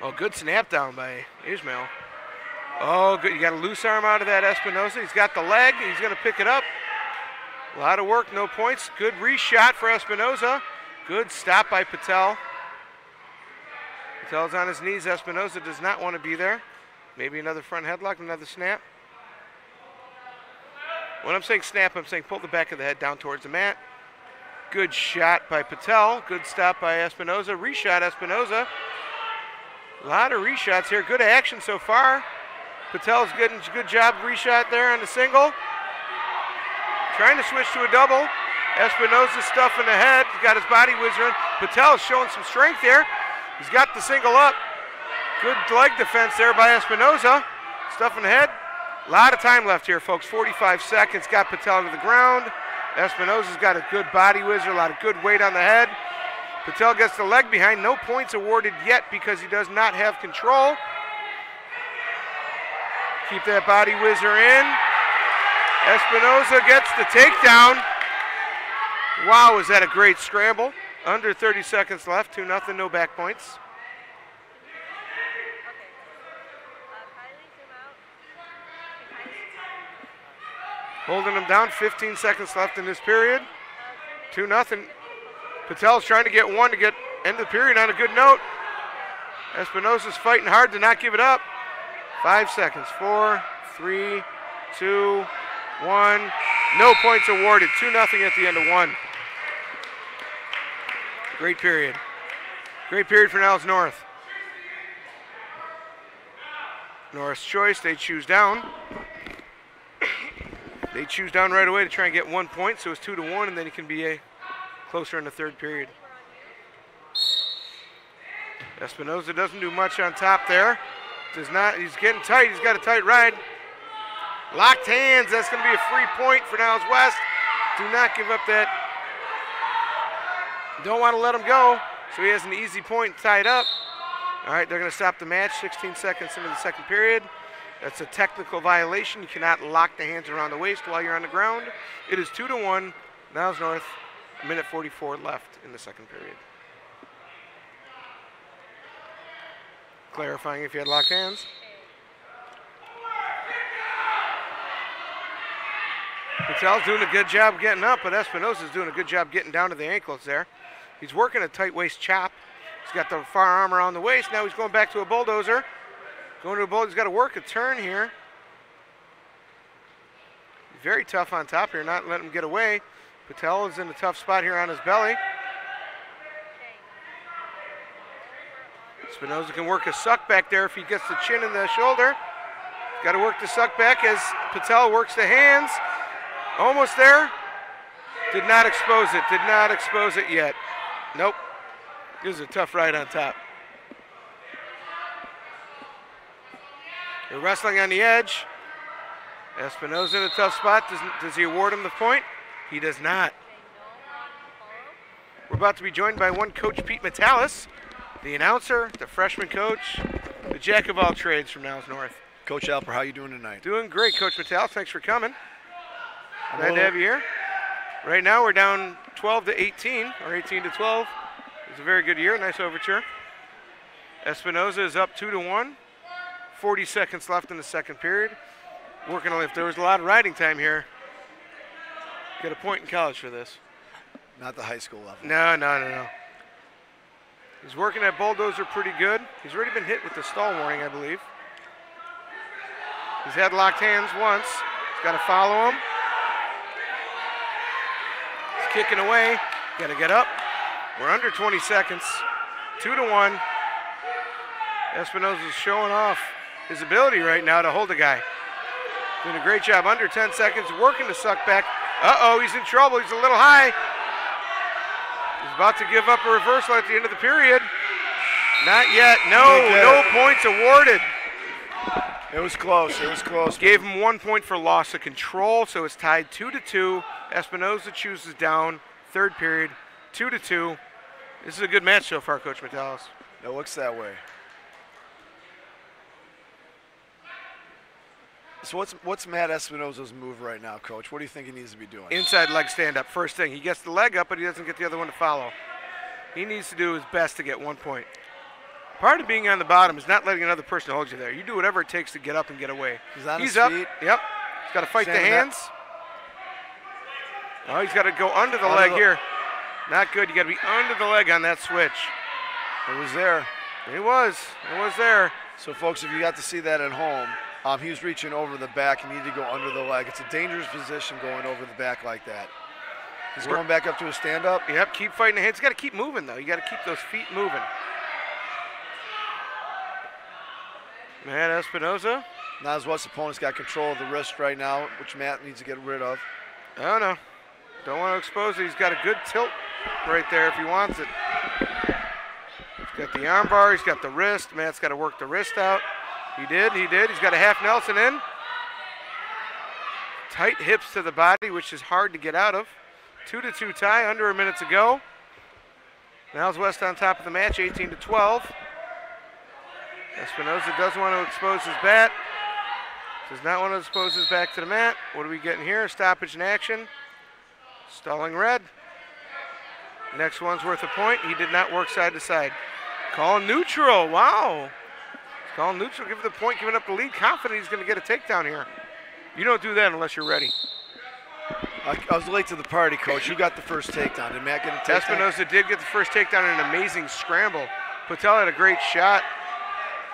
Speaker 1: Oh, good snap down by Ismail. Oh, good. You got a loose arm out of that Espinoza. He's got the leg. He's going to pick it up. A lot of work, no points. Good reshot for Espinoza. Good stop by Patel. Patel's on his knees. Espinoza does not want to be there. Maybe another front headlock, another snap. When I'm saying snap, I'm saying pull the back of the head down towards the mat. Good shot by Patel. Good stop by Espinoza. Reshot Espinoza. A lot of reshots here. Good action so far. Patel's getting a good job reshot there on the single. Trying to switch to a double. Espinoza stuffing the head. He's got his body whizzer in. Patel's showing some strength there. He's got the single up. Good leg defense there by Espinoza. Stuffing the head. A lot of time left here, folks. 45 seconds. Got Patel to the ground. Espinoza's got a good body whizzer. A lot of good weight on the head. Patel gets the leg behind. No points awarded yet because he does not have control. Keep that body whizzer in. Espinoza gets the takedown. Wow, was that a great scramble? Under 30 seconds left, 2-0, no back points. Holding them down, 15 seconds left in this period. 2-0. Patel's trying to get one to get end of the period on a good note. Espinosa's fighting hard to not give it up. 5 seconds, 4, 3, 2, 1. No points awarded, 2-0 at the end of one. Great period. Great period for Niles North. North's choice, they choose down. They choose down right away to try and get 1 point, so it's 2-1, and then it can be closer in the third period. Espinosa doesn't do much on top there. Does not, he's getting tight, he's got a tight ride. Locked hands, that's gonna be a free point for Niles West. Do not give up that. Don't want to let him go, so he has an easy point tied up. All right, they're gonna stop the match, 16 seconds into the second period. That's a technical violation. You cannot lock the hands around the waist while you're on the ground. It is 2-1, Niles North, a minute 44 left in the second period. Clarifying if you had locked hands. Patel's doing a good job getting up, but Espinosa's doing a good job getting down to the ankles there. He's working a tight waist chop. He's got the far arm around the waist. Now he's going back to a bulldozer. Going to a bulldozer. He's got to work a turn here. Very tough on top here, not letting him get away. Patel is in a tough spot here on his belly. Espinosa can work a suck back there if he gets the chin and the shoulder. Got to work the suck back as Patel works the hands. Almost there. Did not expose it. Did not expose it yet. Nope. This is a tough ride on top. They're wrestling on the edge. Espinosa in a tough spot. Does he award him the point? He does not. We're about to be joined by one coach, Pete Metalis, the announcer, the freshman coach, the jack of all trades from Niles North.
Speaker 5: Coach Alper, how you doing tonight?
Speaker 1: Doing great, Coach Metalis. Thanks for coming. Glad to have you here. Right now we're down 12-18, or 18-12. It's a very good year, nice overture. Espinosa is up 2-1. 40 seconds left in the second period. Working on if there was a lot of riding time here. Get a point in college for this.
Speaker 5: Not the high school level.
Speaker 1: No. He's working that bulldozer pretty good. He's already been hit with the stall warning, I believe. He's had locked hands once. He's got to follow him. He's kicking away. Got to get up. We're under 20 seconds. 2-1. Espinosa's showing off his ability right now to hold a guy. Doing a great job. Under 10 seconds. Working to suck back. Uh-oh, he's in trouble. He's a little high. He's about to give up a reversal at the end of the period. Not yet. No points awarded.
Speaker 5: It was close. It was close.
Speaker 1: Gave him 1 point for loss of control, so it's tied 2-2. Espinosa chooses down. Third period, 2-2. This is a good match so far, Coach Metalis.
Speaker 5: It looks that way. So what's Matt Espinosa's move right now, Coach? What do you think he needs to be doing?
Speaker 1: Inside leg stand-up, first thing. He gets the leg up, but he doesn't get the other one to follow. He needs to do his best to get 1 point. Part of being on the bottom is not letting another person hold you there. You do whatever it takes to get up and get away.
Speaker 5: He's on his
Speaker 1: up.
Speaker 5: feet.
Speaker 1: Yep. He's got to fight
Speaker 5: Standing
Speaker 1: the hands. Oh, he's got to go under the leg here. Not good. You got to be under the leg on that switch.
Speaker 5: It was there.
Speaker 1: It was there.
Speaker 5: So, folks, if you got to see that at home, he was reaching over the back. He needed to go under the leg. It's a dangerous position going over the back like that. He's going back up to a stand-up.
Speaker 1: Yep, keep fighting the hands. He's got to keep moving, though. You got to keep those feet moving. Matt Espinosa.
Speaker 5: Niles West's opponent's got control of the wrist right now, which Matt needs to get rid of.
Speaker 1: Oh, no. Don't want to expose it. He's got a good tilt right there if he wants it. He's got the arm bar. He's got the wrist. Matt's got to work the wrist out. He did. He's got a half Nelson in. Tight hips to the body, which is hard to get out of. 2-2 tie, under a minute to go. Niles West on top of the match, 18-12. Espinosa does want to expose his bat. Does not want to expose his back to the mat. What are we getting here? Stoppage in action. Stalling red. Next one's worth a point. He did not work side to side. Call neutral. Wow. Call neutral. Give the point, giving up the lead. Confident he's going to get a takedown here. You don't do that unless you're ready.
Speaker 5: I was late to the party, Coach. You got the first takedown. Did Matt get a takedown?
Speaker 1: Espinosa did get the first takedown in an amazing scramble. Patel had a great shot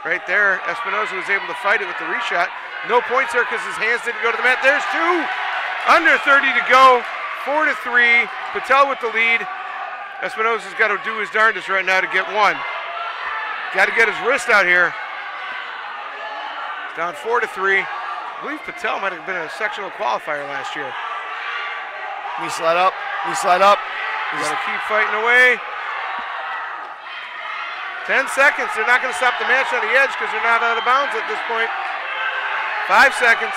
Speaker 1: right there. Espinosa was able to fight it with the reshot. No points there because his hands didn't go to the mat. There's two. Under 30 to go. 4-3. Patel with the lead. Espinosa's got to do his darndest right now to get one. Got to get his wrist out here. Down 4-3. I believe Patel might have been a sectional qualifier last year.
Speaker 5: Knee slide up. Knee slide up.
Speaker 1: He's got to keep fighting away. 10 seconds. They're not going to stop the match on the edge because they're not out of bounds at this point. 5 seconds.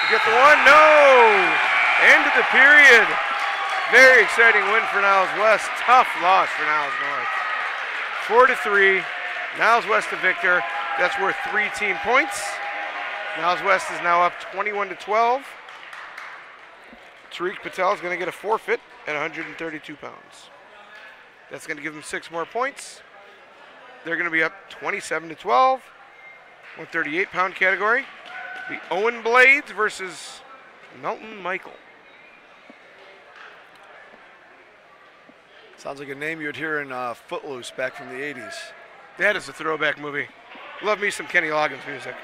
Speaker 1: You get the one? No! End of the period. Very exciting win for Niles West. Tough loss for Niles North. 4-3. Niles West the victor. That's worth 3 team points. Niles West is now up 21-12. Tariq Patel is going to get a forfeit at 132 pounds. That's going to give them 6 more points. They're going to be up 27-12. 138-pound category. The Owen Blades versus Melton Michael.
Speaker 5: Sounds like a name you'd hear in Footloose back from the 80s.
Speaker 1: That is a throwback movie. Love me some Kenny Loggins music.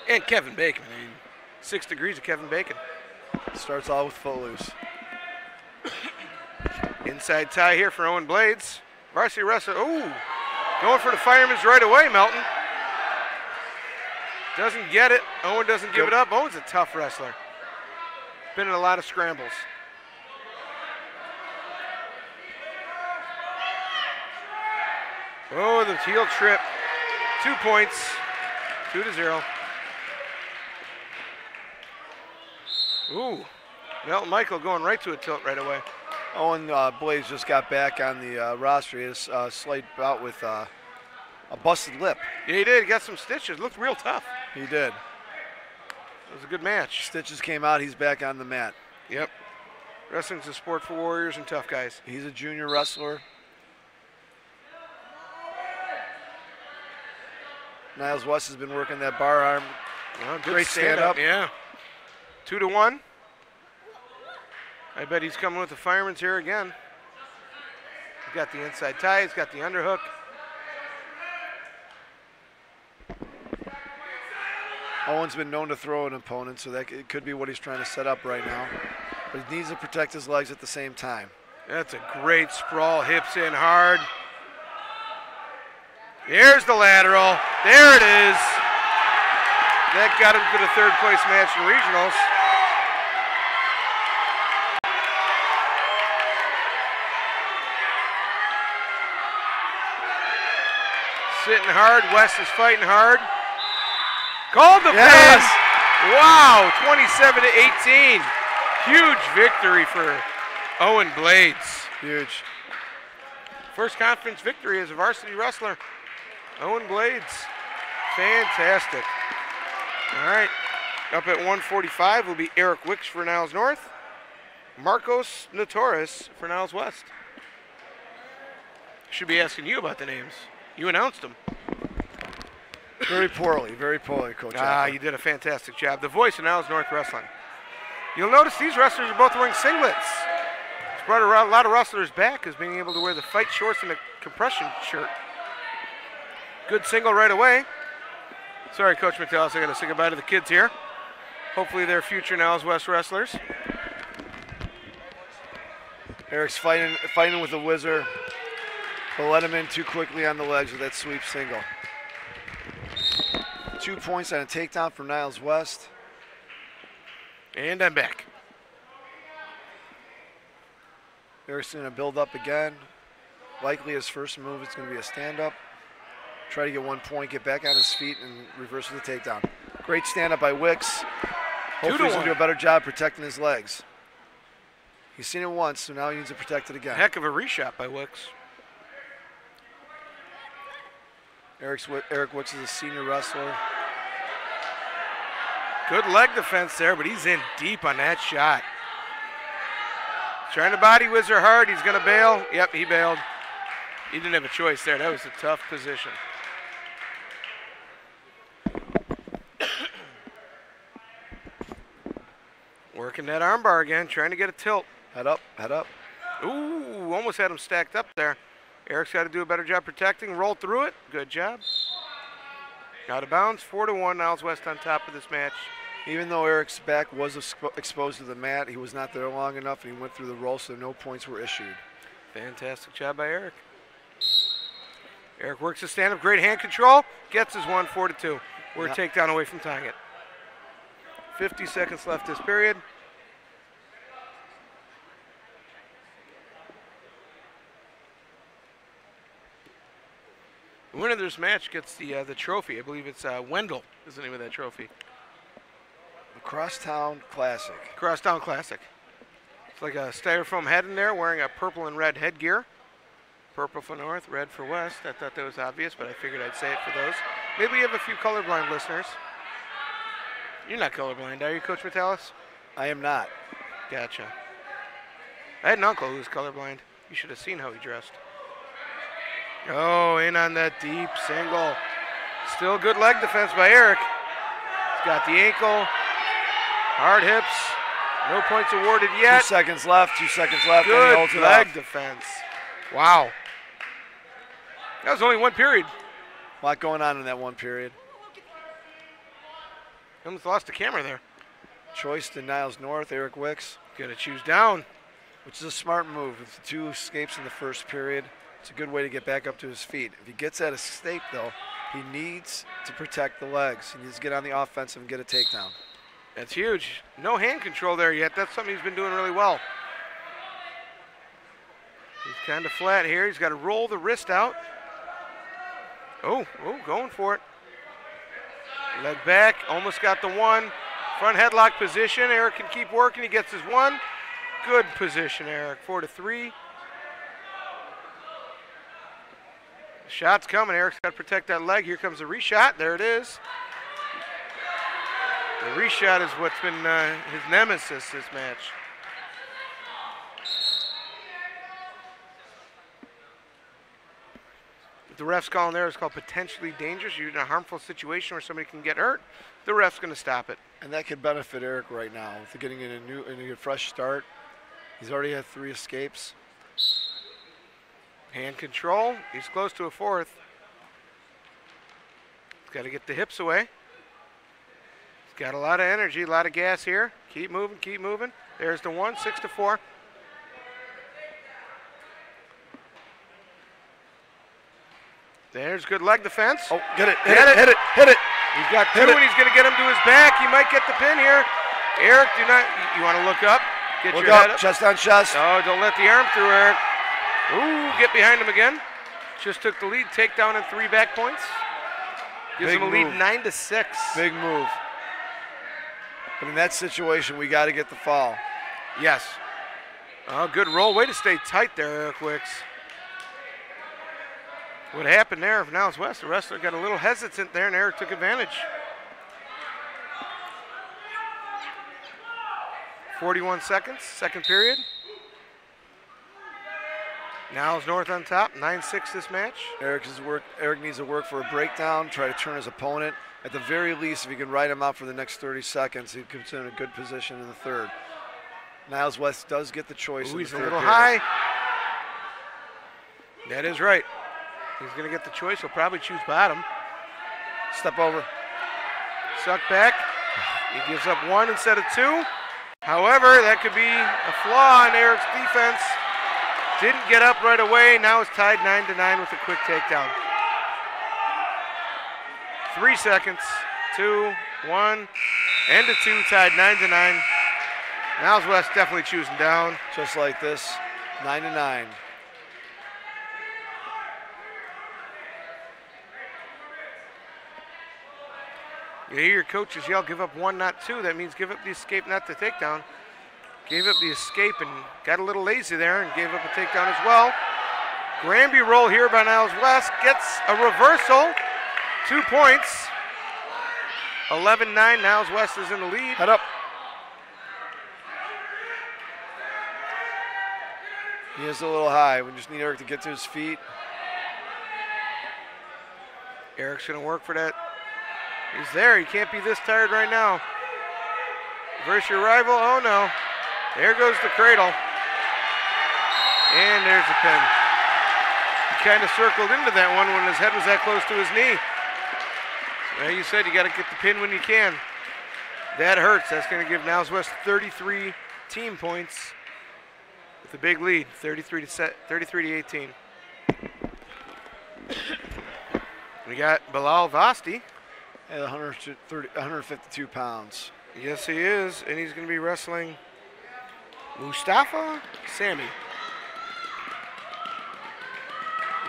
Speaker 1: And Kevin Bacon. I mean, 6 degrees of Kevin Bacon.
Speaker 5: Starts all with Footloose.
Speaker 1: Inside tie here for Owen Blades. Varsity wrestler. Ooh, going for the fireman's right away, Melton. Doesn't get it. Owen doesn't give it up. Owen's a tough wrestler. Been in a lot of scrambles. Oh, the heel trip. 2 points. 2-0. Ooh, Melton Michael going right to a tilt right away.
Speaker 5: Owen Blades just got back on the roster. He has a slight bout with a busted lip.
Speaker 1: Yeah, he did. He got some stitches. Looked real tough.
Speaker 5: He did.
Speaker 1: It was a good match.
Speaker 5: Stitches came out. He's back on the mat.
Speaker 1: Yep. Wrestling's a sport for warriors and tough guys.
Speaker 5: He's a junior wrestler. Niles West has been working that bar arm.
Speaker 1: Well, good
Speaker 5: Great stand-up.
Speaker 1: Yeah. 2-1. I bet he's coming with the fireman's here again. He's got the inside tie. He's got the underhook.
Speaker 5: Owen's been known to throw an opponent, so that it could be what he's trying to set up right now. But he needs to protect his legs at the same time.
Speaker 1: That's a great sprawl. Hips in hard. There's the lateral. There it is. That got him to the 3rd place match in regionals. Sitting hard. West is fighting hard. Called the pin. Wow, 27-18. Huge victory for Owen Blades.
Speaker 5: Huge.
Speaker 1: First conference victory as a varsity wrestler. Owen Blades. Fantastic. All right. Up at 145 will be Eric Wicks for Niles North. Marcos Notoris for Niles West. Should be asking you about the names. You announced them.
Speaker 5: Very poorly, Coach.
Speaker 1: You did a fantastic job. The voice of Niles North Wrestling. You'll notice these wrestlers are both wearing singlets. It's brought a lot of wrestlers back as being able to wear the fight shorts and the compression shirt. Good single right away. Sorry, Coach Metellus, I got to say goodbye to the kids here. Hopefully they're future Niles West wrestlers.
Speaker 5: Eric's fighting with the whizzer, but let him in too quickly on the legs with that sweep single. 2 points on a takedown from Niles West.
Speaker 1: And I'm back.
Speaker 5: Eric's going to build up again. Likely his first move is going to be a stand-up. Try to get 1 point, get back on his feet, and reverse with the takedown. Great stand-up by Wicks. Hopefully he's going to do a better job protecting his legs. He's seen it once, so now he needs to protect it again.
Speaker 1: Heck of a reshot by Wicks.
Speaker 5: Eric Wicks is a senior wrestler.
Speaker 1: Good leg defense there, but he's in deep on that shot. Trying to body whizzer hard. He's going to bail. Yep, he bailed. He didn't have a choice there. That was a tough position. Working that armbar again, trying to get a tilt.
Speaker 5: Head up, head up.
Speaker 1: Ooh, almost had him stacked up there. Eric's got to do a better job protecting. Roll through it. Good job. Out of bounds, 4-1. Niles West on top of this match.
Speaker 5: Even though Eric's back was exposed to the mat, he was not there long enough, and he went through the roll, so no points were issued.
Speaker 1: Fantastic job by Eric. Eric works his stand-up. Great hand control. Gets his one, 4-2. We're a takedown away from tying it. 50 seconds left this period. The winner of this match gets the trophy. I believe it's Wendell is the name of that trophy.
Speaker 5: The Crosstown Classic.
Speaker 1: Crosstown Classic. It's like a styrofoam head in there wearing a purple and red headgear. Purple for North, red for West. I thought that was obvious, but I figured I'd say it for those. Maybe we have a few colorblind listeners. You're not colorblind, are you, Coach Metalis?
Speaker 5: I am not.
Speaker 1: Gotcha. I had an uncle who was colorblind. You should have seen how he dressed. Oh, in on that deep single. Still good leg defense by Eric. He's got the ankle. Hard hips. No points awarded yet.
Speaker 5: 2 seconds left. 2 seconds left.
Speaker 1: Good leg defense. Wow. That was only one period.
Speaker 5: A lot going on in that one period.
Speaker 1: Almost lost the camera there.
Speaker 5: Choice to Niles North, Eric Wicks.
Speaker 1: Gonna choose down.
Speaker 5: Which is a smart move. With the 2 escapes in the first period, it's a good way to get back up to his feet. If he gets that escape, though, he needs to protect the legs. He needs to get on the offensive and get a takedown.
Speaker 1: That's huge. No hand control there yet. That's something he's been doing really well. He's kind of flat here. He's got to roll the wrist out. Oh, going for it. Leg back, almost got the one. Front headlock position. Eric can keep working. He gets his one. Good position, Eric. 4-3. Shot's coming. Eric's got to protect that leg. Here comes the reshot. There it is. The reshot is what's been his nemesis this match. The ref's calling there is called potentially dangerous. You're in a harmful situation where somebody can get hurt. The ref's going to stop it.
Speaker 5: And that could benefit Eric right now with getting in a fresh start. He's already had 3 escapes.
Speaker 1: Hand control. He's close to a 4th. He's got to get the hips away. He's got a lot of energy, a lot of gas here. Keep moving, keep moving. There's the one, 6-4. There's good leg defense.
Speaker 5: Oh, hit it.
Speaker 1: He's got 2 and he's going to get him to his back. He might get the pin here. Eric, you want to look up? Get
Speaker 5: Look
Speaker 1: your head up.
Speaker 5: Chest on chest.
Speaker 1: Oh, don't let the arm through, Eric. Ooh, get behind him again. Just took the lead. Takedown and 3 back points. Gives him a lead 9-6.
Speaker 5: Big move. But in that situation, we got to get the fall.
Speaker 1: Yes. Oh, good roll. Way to stay tight there, Eric Wicks. What happened there for Niles West? The wrestler got a little hesitant there, and Eric took advantage. 41 seconds, second period. Niles North on top, 9-6 this match.
Speaker 5: Eric needs to work for a breakdown, try to turn his opponent. At the very least, if he can ride him out for the next 30 seconds, he puts him in a good position in the third. Niles West does get the choice.
Speaker 1: Ooh, he's a
Speaker 5: third
Speaker 1: little
Speaker 5: period.
Speaker 1: high. That is right. He's going to get the choice. He'll probably choose bottom.
Speaker 5: Step over.
Speaker 1: Suck back. He gives up 1 instead of 2. However, that could be a flaw in Eric's defense. Didn't get up right away. Now it's tied 9-9 with a quick takedown. 3 seconds. 2, 1, and a 2, tied 9-9. Niles West definitely choosing down.
Speaker 5: Just like this, 9-9.
Speaker 1: You hear your coaches yell, give up 1, not 2. That means give up the escape, not the takedown. Gave up the escape and got a little lazy there and gave up a takedown as well. Granby roll here by Niles West. Gets a reversal. 2 points. 11-9. Niles West is in the lead.
Speaker 5: Head up. He is a little high. We just need Eric to get to his feet.
Speaker 1: Eric's going to work for that. He's there. He can't be this tired right now. Versus your rival. Oh, no. There goes the cradle. And there's the pin. He kind of circled into that one when his head was that close to his knee. Well, you said you got to get the pin when you can. That hurts. That's going to give Niles West 33 team points with a big lead, 33 to 18. We got Bilal Varsity.
Speaker 5: At 152 pounds.
Speaker 1: Yes, he is, and he's going to be wrestling Mustafa Sami.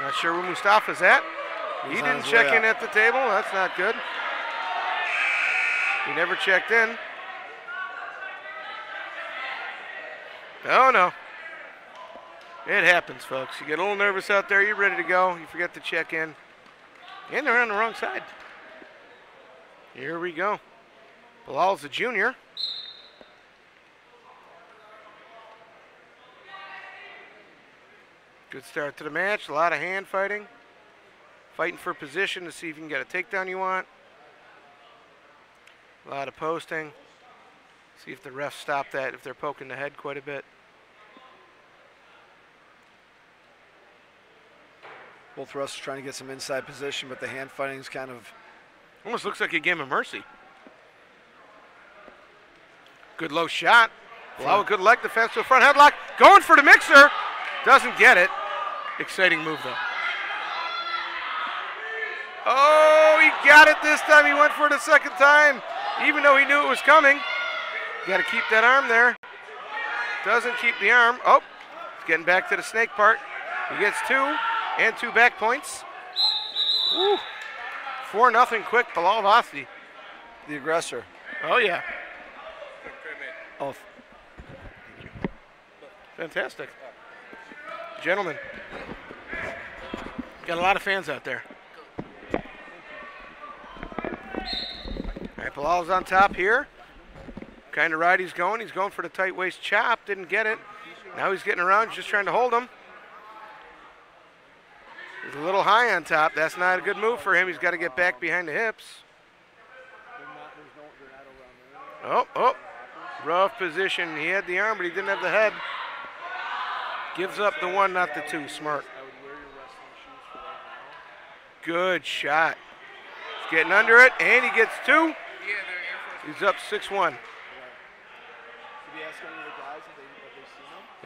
Speaker 1: Not sure where Mustafa's at. He didn't check in at the table. That's not good. He never checked in. Oh, no. It happens, folks. You get a little nervous out there. You're ready to go. You forget to check in. And they're on the wrong side. Here we go. Bilal's a junior. Good start to the match. A lot of hand fighting. Fighting for position to see if you can get a takedown you want. A lot of posting. See if the refs stop that if they're poking the head quite a bit.
Speaker 5: Both wrestlers trying to get some inside position, but the hand fighting is kind of...
Speaker 1: Almost looks like a game of mercy. Good low shot. Bilal with good leg defense to a front headlock. Going for the mixer. Doesn't get it. Exciting move, though. Oh, he got it this time. He went for it a second time, even though he knew it was coming. Got to keep that arm there. Doesn't keep the arm. Oh, he's getting back to the snake part. He gets 2 and 2 back points. Woo. 4-0 quick, Bilal Varsity.
Speaker 5: The aggressor.
Speaker 1: Oh, yeah.
Speaker 5: Oh,
Speaker 1: Fantastic. Gentlemen, got a lot of fans out there. All right, Bilal's on top here. Kind of ride he's going. He's going for the tight waist chop. Didn't get it. Now he's getting around. He's just trying to hold him. He's a little high on top. That's not a good move for him. He's got to get back behind the hips. Oh. Rough position. He had the arm, but he didn't have the head. Gives up the 1, not the 2. Smart. Good shot. He's getting under it, and he gets 2. He's up 6-1.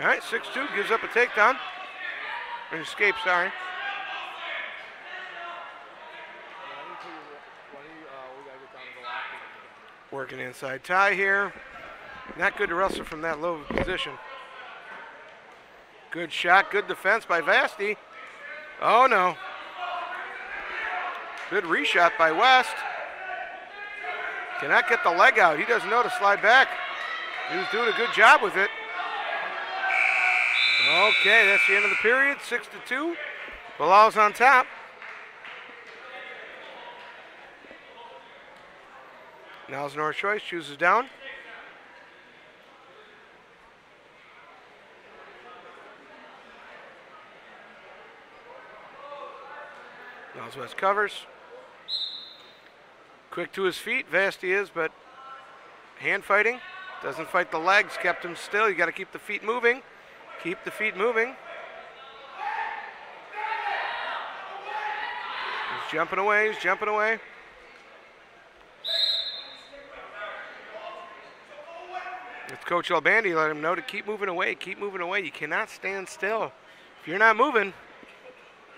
Speaker 1: All right, 6-2 gives up a takedown. An escape, sorry. Working inside tie here. Not good to wrestle from that low position. Good shot, good defense by Varsity. Oh no. Good reshot by West. Cannot get the leg out. He doesn't know to slide back. He was doing a good job with it. Okay, that's the end of the period. 6-2. Bilal's on top. Niles North choice, chooses down. Niles West covers. Quick to his feet, Varsity is, but hand fighting. Doesn't fight the legs, kept him still. You got to keep the feet moving. Keep the feet moving. He's jumping away, he's jumping away. It's Coach Albandi let him know to keep moving away, keep moving away. You cannot stand still. If you're not moving,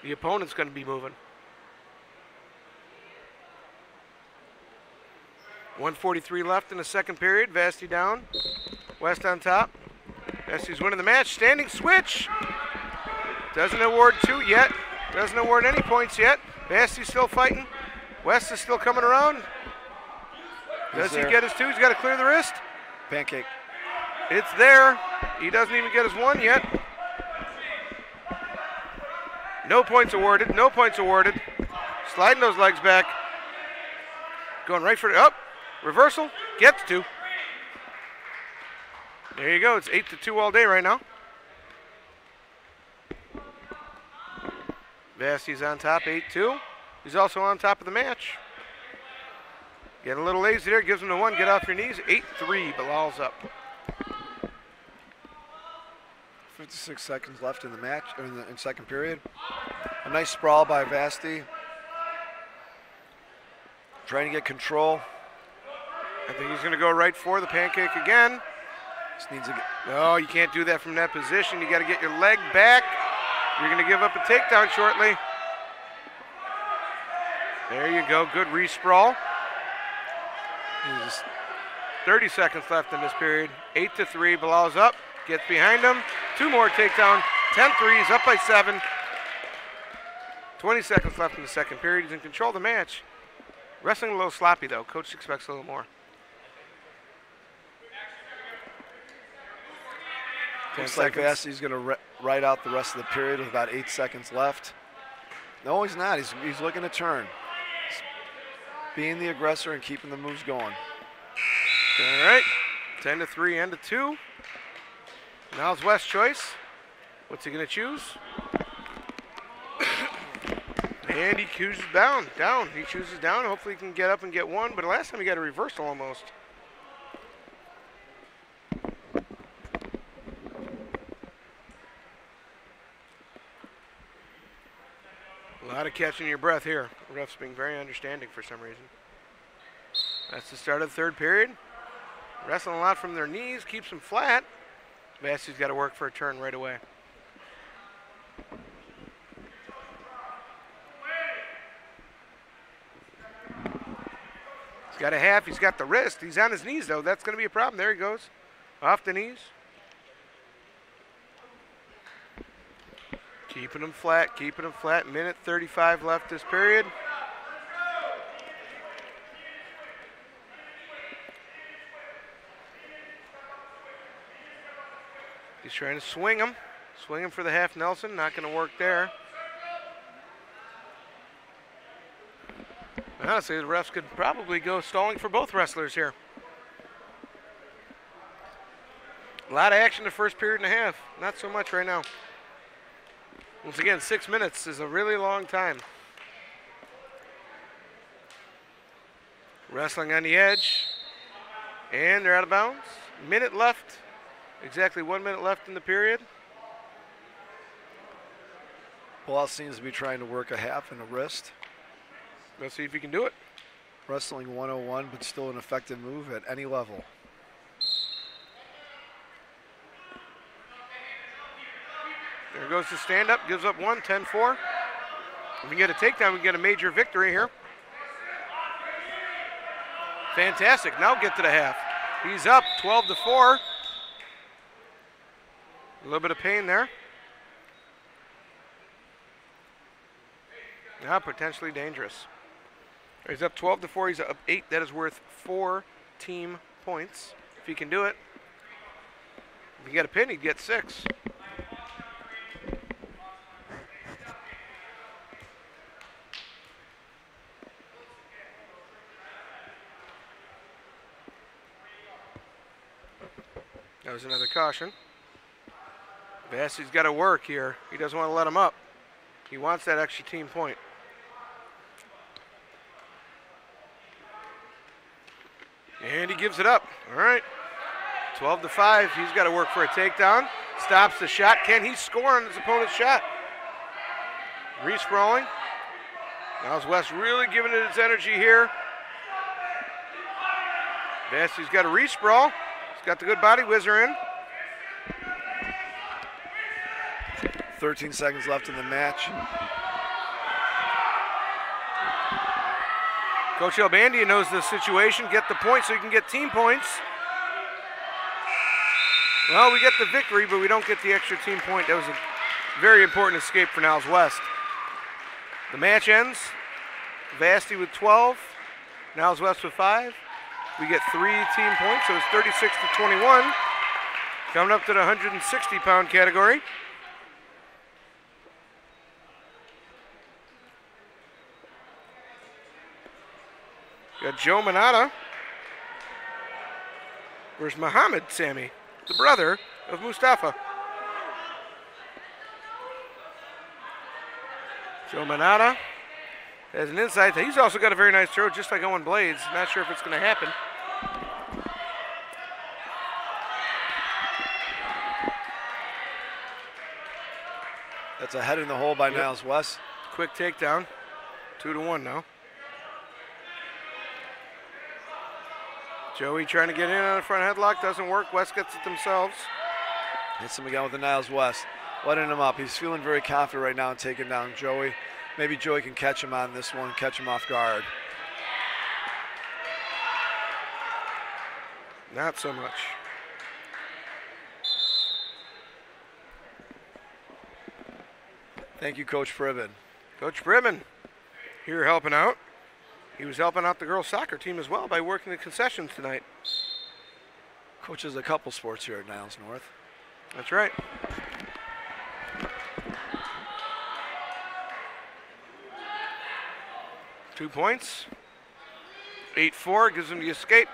Speaker 1: the opponent's going to be moving. 1:43 left in the second period. Varsity down. West on top. Varsity's winning the match. Standing switch. Doesn't award 2 yet. Doesn't award any points yet. Varsity's still fighting. West is still coming around. Does he get his 2? He's got to clear the wrist.
Speaker 5: pancake.
Speaker 1: It's there. He doesn't even get his 1 yet. No points awarded. No points awarded. Sliding those legs back. Going right for the, Reversal, gets 2. There you go, it's 8-2 all day right now. Varsity's on top, 8-2. He's also on top of the match. Getting a little lazy there, gives him the 1, get off your knees, 8-3, Bilal's up.
Speaker 5: 56 seconds left in the match, or in second period. A nice sprawl by Varsity. Trying to get control.
Speaker 1: I think he's going to go right for the pancake again.
Speaker 5: Just needs to get,
Speaker 1: No, you can't do that from that position. You got to get your leg back. You're going to give up a takedown shortly. There you go, good re-sprawl. 30 seconds left in this period. 8-3, Bilal's up, gets behind him. 2 more takedown, 10-3, he's up by 7. 20 seconds left in the second period. He's in control of the match. Wrestling a little sloppy though. Coach expects a little more.
Speaker 5: looks like Varsity's going to ride out the rest of the period with about 8 seconds left. No, he's not. He's looking to turn. He's being the aggressor and keeping the moves going.
Speaker 1: All right, 10-3, end of 2. Niles West choice. What's he going to choose? And he chooses down. He chooses down. Hopefully he can get up and get 1, but last time he got a reversal almost. A lot of catching your breath here. Ref's being very understanding for some reason. That's the start of the third period. Wrestling a lot from their knees, keeps them flat. Varsity's got to work for a turn right away. He's got a half, he's got the wrist. He's on his knees though, that's going to be a problem. There he goes, off the knees. Keeping him flat, Minute 35 left this period. He's trying to swing him for the half Nelson, not going to work there. Honestly, the refs could probably go stalling for both wrestlers here. A lot of action the first period and a half, not so much right now. Once again, 6 minutes is a really long time. Wrestling on the edge, and they're out of bounds. Minute left, exactly 1 minute left in the period.
Speaker 5: Bilal seems to be trying to work a half and a wrist.
Speaker 1: Let's see if he can do it.
Speaker 5: Wrestling 101, but still an effective move at any level.
Speaker 1: There goes the stand-up, gives up 1, 10-4. If we get a takedown, we get a major victory here. Fantastic, now get to the half. He's up 12-4. A little bit of pain there. Now potentially dangerous. He's up 12-4, he's up 8. That is worth 4 team points, if he can do it. If he get a pin, he'd get 6. That was another caution. Varsity's got to work here. He doesn't want to let him up. He wants that extra team point. And he gives it up. All right. 12-5. He's got to work for a takedown. Stops the shot. Can he score on his opponent's shot? Re-sprawling. Niles West really giving it its energy here. Varsity's got a re-sprawl. He's got the good body whizzer in.
Speaker 5: 13 seconds left in the match.
Speaker 1: Coach Albandia knows the situation. Get the point so you can get team points. Well, we get the victory, but we don't get the extra team point. That was a very important escape for Niles West. The match ends. Varsity with 12. Niles West with 5. We get 3 team points, so it's 36-21. Coming up to the 160-pound category. Got Joe Manata Where's Muhammad Sami, the brother of Mustafa. Joe Manata has an insight. He's also got a very nice throw, just like Owen Blades. Not sure if it's going to happen.
Speaker 5: That's a head in the hole by Niles West.
Speaker 1: Quick takedown. 2-1 now. Joey trying to get in on a front headlock. Doesn't work. West gets it themselves.
Speaker 5: Hits him again with the Niles West. Letting him up. He's feeling very confident right now in taking down Joey. Maybe Joey can catch him on this one, catch him off guard.
Speaker 1: Not so much.
Speaker 5: Thank you, Coach Priven.
Speaker 1: Coach Priven here helping out. He was helping out the girls' soccer team as well by working the concessions tonight.
Speaker 5: Coaches a couple sports here at Niles North.
Speaker 1: That's right. Two points. 8-4 gives them the escape.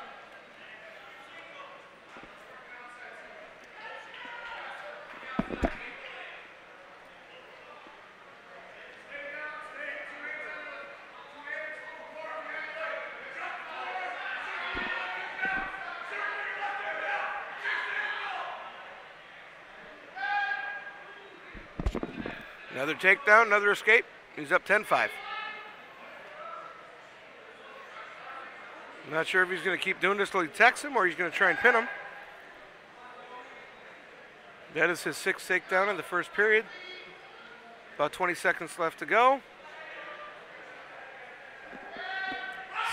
Speaker 1: Another takedown, another escape. He's up 10-5. Not sure if he's going to keep doing this till he texts him or he's going to try and pin him. That is his 6th takedown in the first period. About 20 seconds left to go.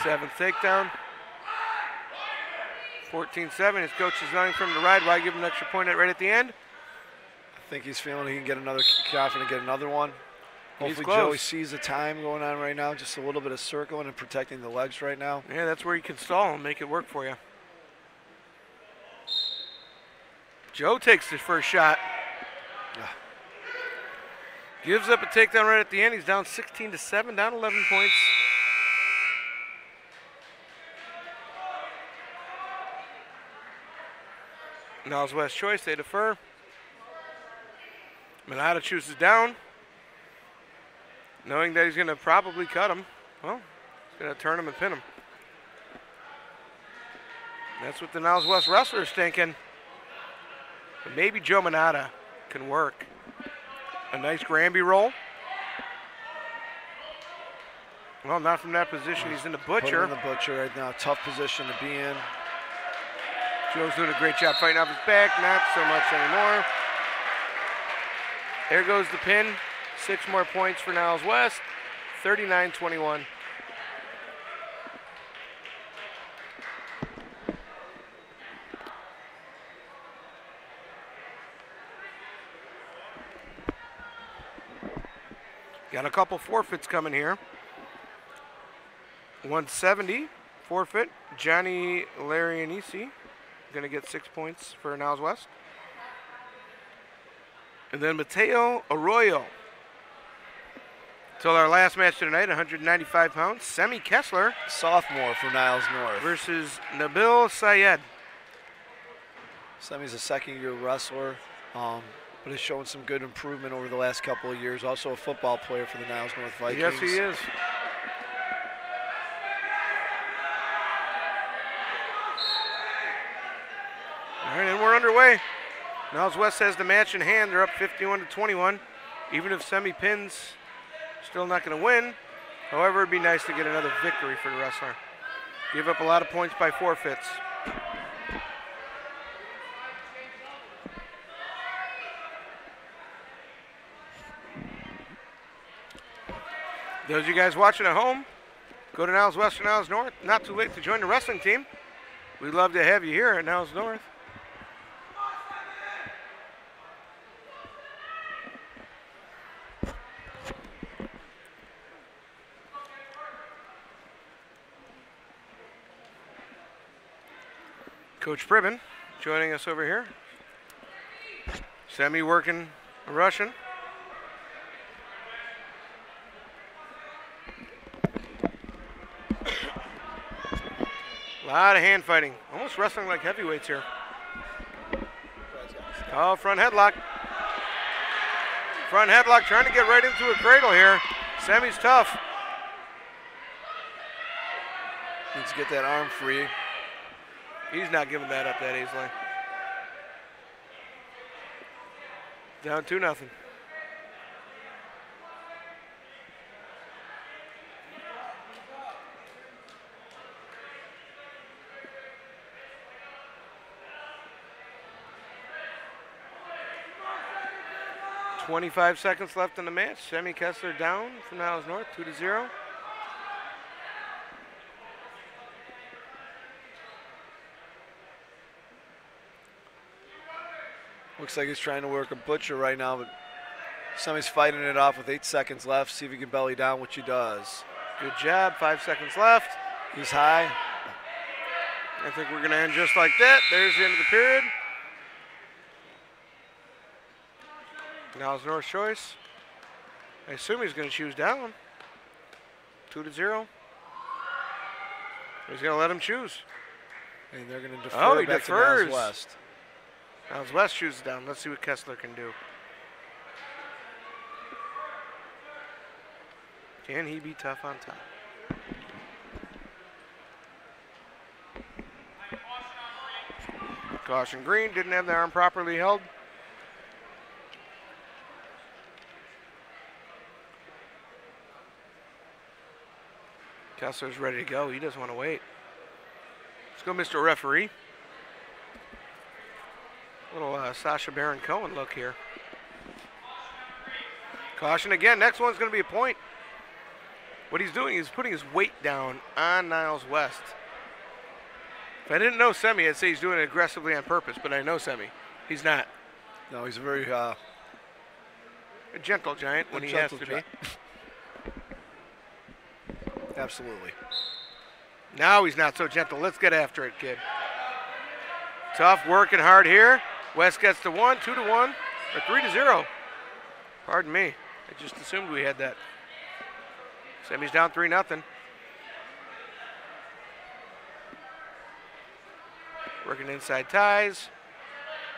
Speaker 1: 7th takedown. 14-7. His coach is knowing from the ride. Why give him an extra point right at the end?
Speaker 5: I think he's feeling he can get another, confident get another one. Hopefully Joey sees the time going on right now, just a little bit of circling and protecting the legs right now.
Speaker 1: Yeah, that's where you can stall and make it work for you. Joe takes the first shot.
Speaker 5: Yeah.
Speaker 1: Gives up a takedown right at the end. He's down 16-7, down 11 points. Niles West choice, they defer. Manata chooses down. Knowing that he's going to probably cut him. Well, he's going to turn him and pin him. That's what the Niles West Wrestlers thinking. But maybe Joe Manata can work. A nice Granby roll. Well, not from that position. He's in the butcher.
Speaker 5: Put him in the butcher right now. Tough position to be in.
Speaker 1: Joe's doing a great job fighting off his back. Not so much anymore. There goes the pin. 6 more points for Niles West. 39-21. Got a couple forfeits coming here. 170 forfeit. Johnny Larianisi going to get 6 points for Niles West. And then Mateo Arroyo. Till our last match tonight, 195 pounds. Semi Kessler.
Speaker 5: Sophomore for Niles North.
Speaker 1: Versus Nabil Sayed.
Speaker 5: Semi's a second-year wrestler, but has shown some good improvement over the last couple of years. Also a football player for the Niles North Vikings.
Speaker 1: Yes, he is. All right, and we're underway. Niles West has the match in hand. They're up 51-21. Even if Semi pins, still not going to win. However, it'd be nice to get another victory for the wrestler. Give up a lot of points by forfeits. Those of you guys watching at home, go to Niles West or Niles North. Not too late to join the wrestling team. We'd love to have you here at Niles North. Coach Priven joining us over here. Semi working a Russian. A lot of hand fighting. Almost wrestling like heavyweights here. Oh, front headlock. Front headlock trying to get right into a cradle here. Semi's tough.
Speaker 5: Needs to get that arm free.
Speaker 1: He's not giving that up that easily. Down 2-0. .25 seconds left in the match. Semi Kessler down from Niles North, 2-0.
Speaker 5: Looks like he's trying to work a butcher right now, but Semi's fighting it off with 8 seconds left. See if he can belly down, which he does.
Speaker 1: Good job, 5 seconds left.
Speaker 5: He's high.
Speaker 1: I think we're going to end just like that. There's the end of the period. Niles North choice. I assume he's going to choose down. 2-0. He's going to let him choose.
Speaker 5: And they're going to defer
Speaker 1: Oh, he
Speaker 5: back
Speaker 1: defers.
Speaker 5: to Niles West.
Speaker 1: Niles West chooses down. Let's see what Kessler can do. Can he be tough on top? Caution green, didn't have the arm properly held. Kessler's ready to go. He doesn't want to wait. Let's go, Mr. Referee. Little Sasha Baron Cohen look here. Caution again. Next one's going to be a point. What he's doing is putting his weight down on Niles West. If I didn't know Semi, I'd say he's doing it aggressively on purpose, but I know Semi. He's not.
Speaker 5: No, he's a very
Speaker 1: A gentle giant when he has to be.
Speaker 5: Absolutely.
Speaker 1: Now he's not so gentle. Let's get after it, kid. Tough, working hard here. West gets to 1, 2-1, or 3-0. Pardon me. I just assumed we had that. Semi's down 3-0. Working inside ties.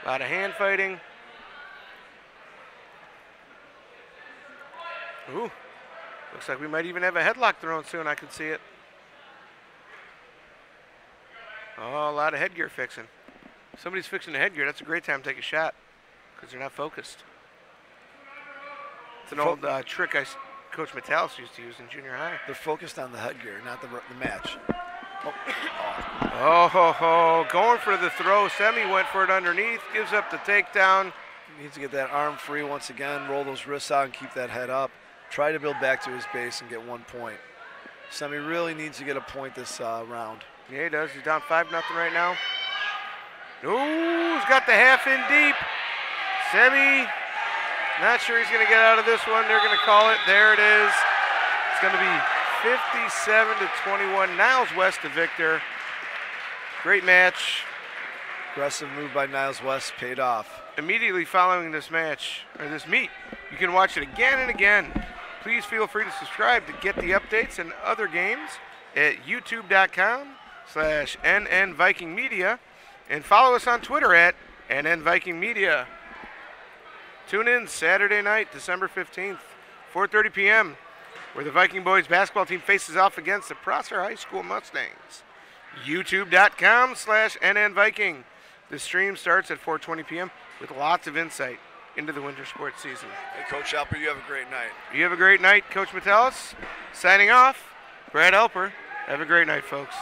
Speaker 1: A lot of hand fighting. Ooh. Looks like we might even have a headlock thrown soon. I can see it. Oh, a lot of headgear fixing. If somebody's fixing the headgear, that's a great time to take a shot because they're not focused. It's an old trick Coach Metalis used to use in junior high.
Speaker 5: They're focused on the headgear, not the match.
Speaker 1: Oh, ho, ho. Going for the throw. Semi went for it underneath. Gives up the takedown.
Speaker 5: Needs to get that arm free once again, roll those wrists out and keep that head up. Try to build back to his base and get 1 point. Semi really needs to get a point this round.
Speaker 1: Yeah, he does. He's down 5-0 right now. Ooh, he's got the half in deep. Semi, not sure he's going to get out of this one. They're going to call it. There it is. It's going to be 57-21. Niles West the victor. Great match.
Speaker 5: Aggressive move by Niles West paid off.
Speaker 1: Immediately following this match, or this meet, you can watch it again and again. Please feel free to subscribe to get the updates and other games at youtube.com/NN Viking Media and follow us on Twitter at NN Viking Media. Tune in Saturday night, December 15th, 4:30 p.m., where the Viking boys basketball team faces off against the Prosser High School Mustangs. youtube.com/NN Viking. The stream starts at 4:20 p.m. with lots of insight into the winter sports season.
Speaker 5: Hey, Coach Alper, you have a great night.
Speaker 1: You have a great night, Coach Metalis. Signing off, Brad Alper. Have a great night, folks.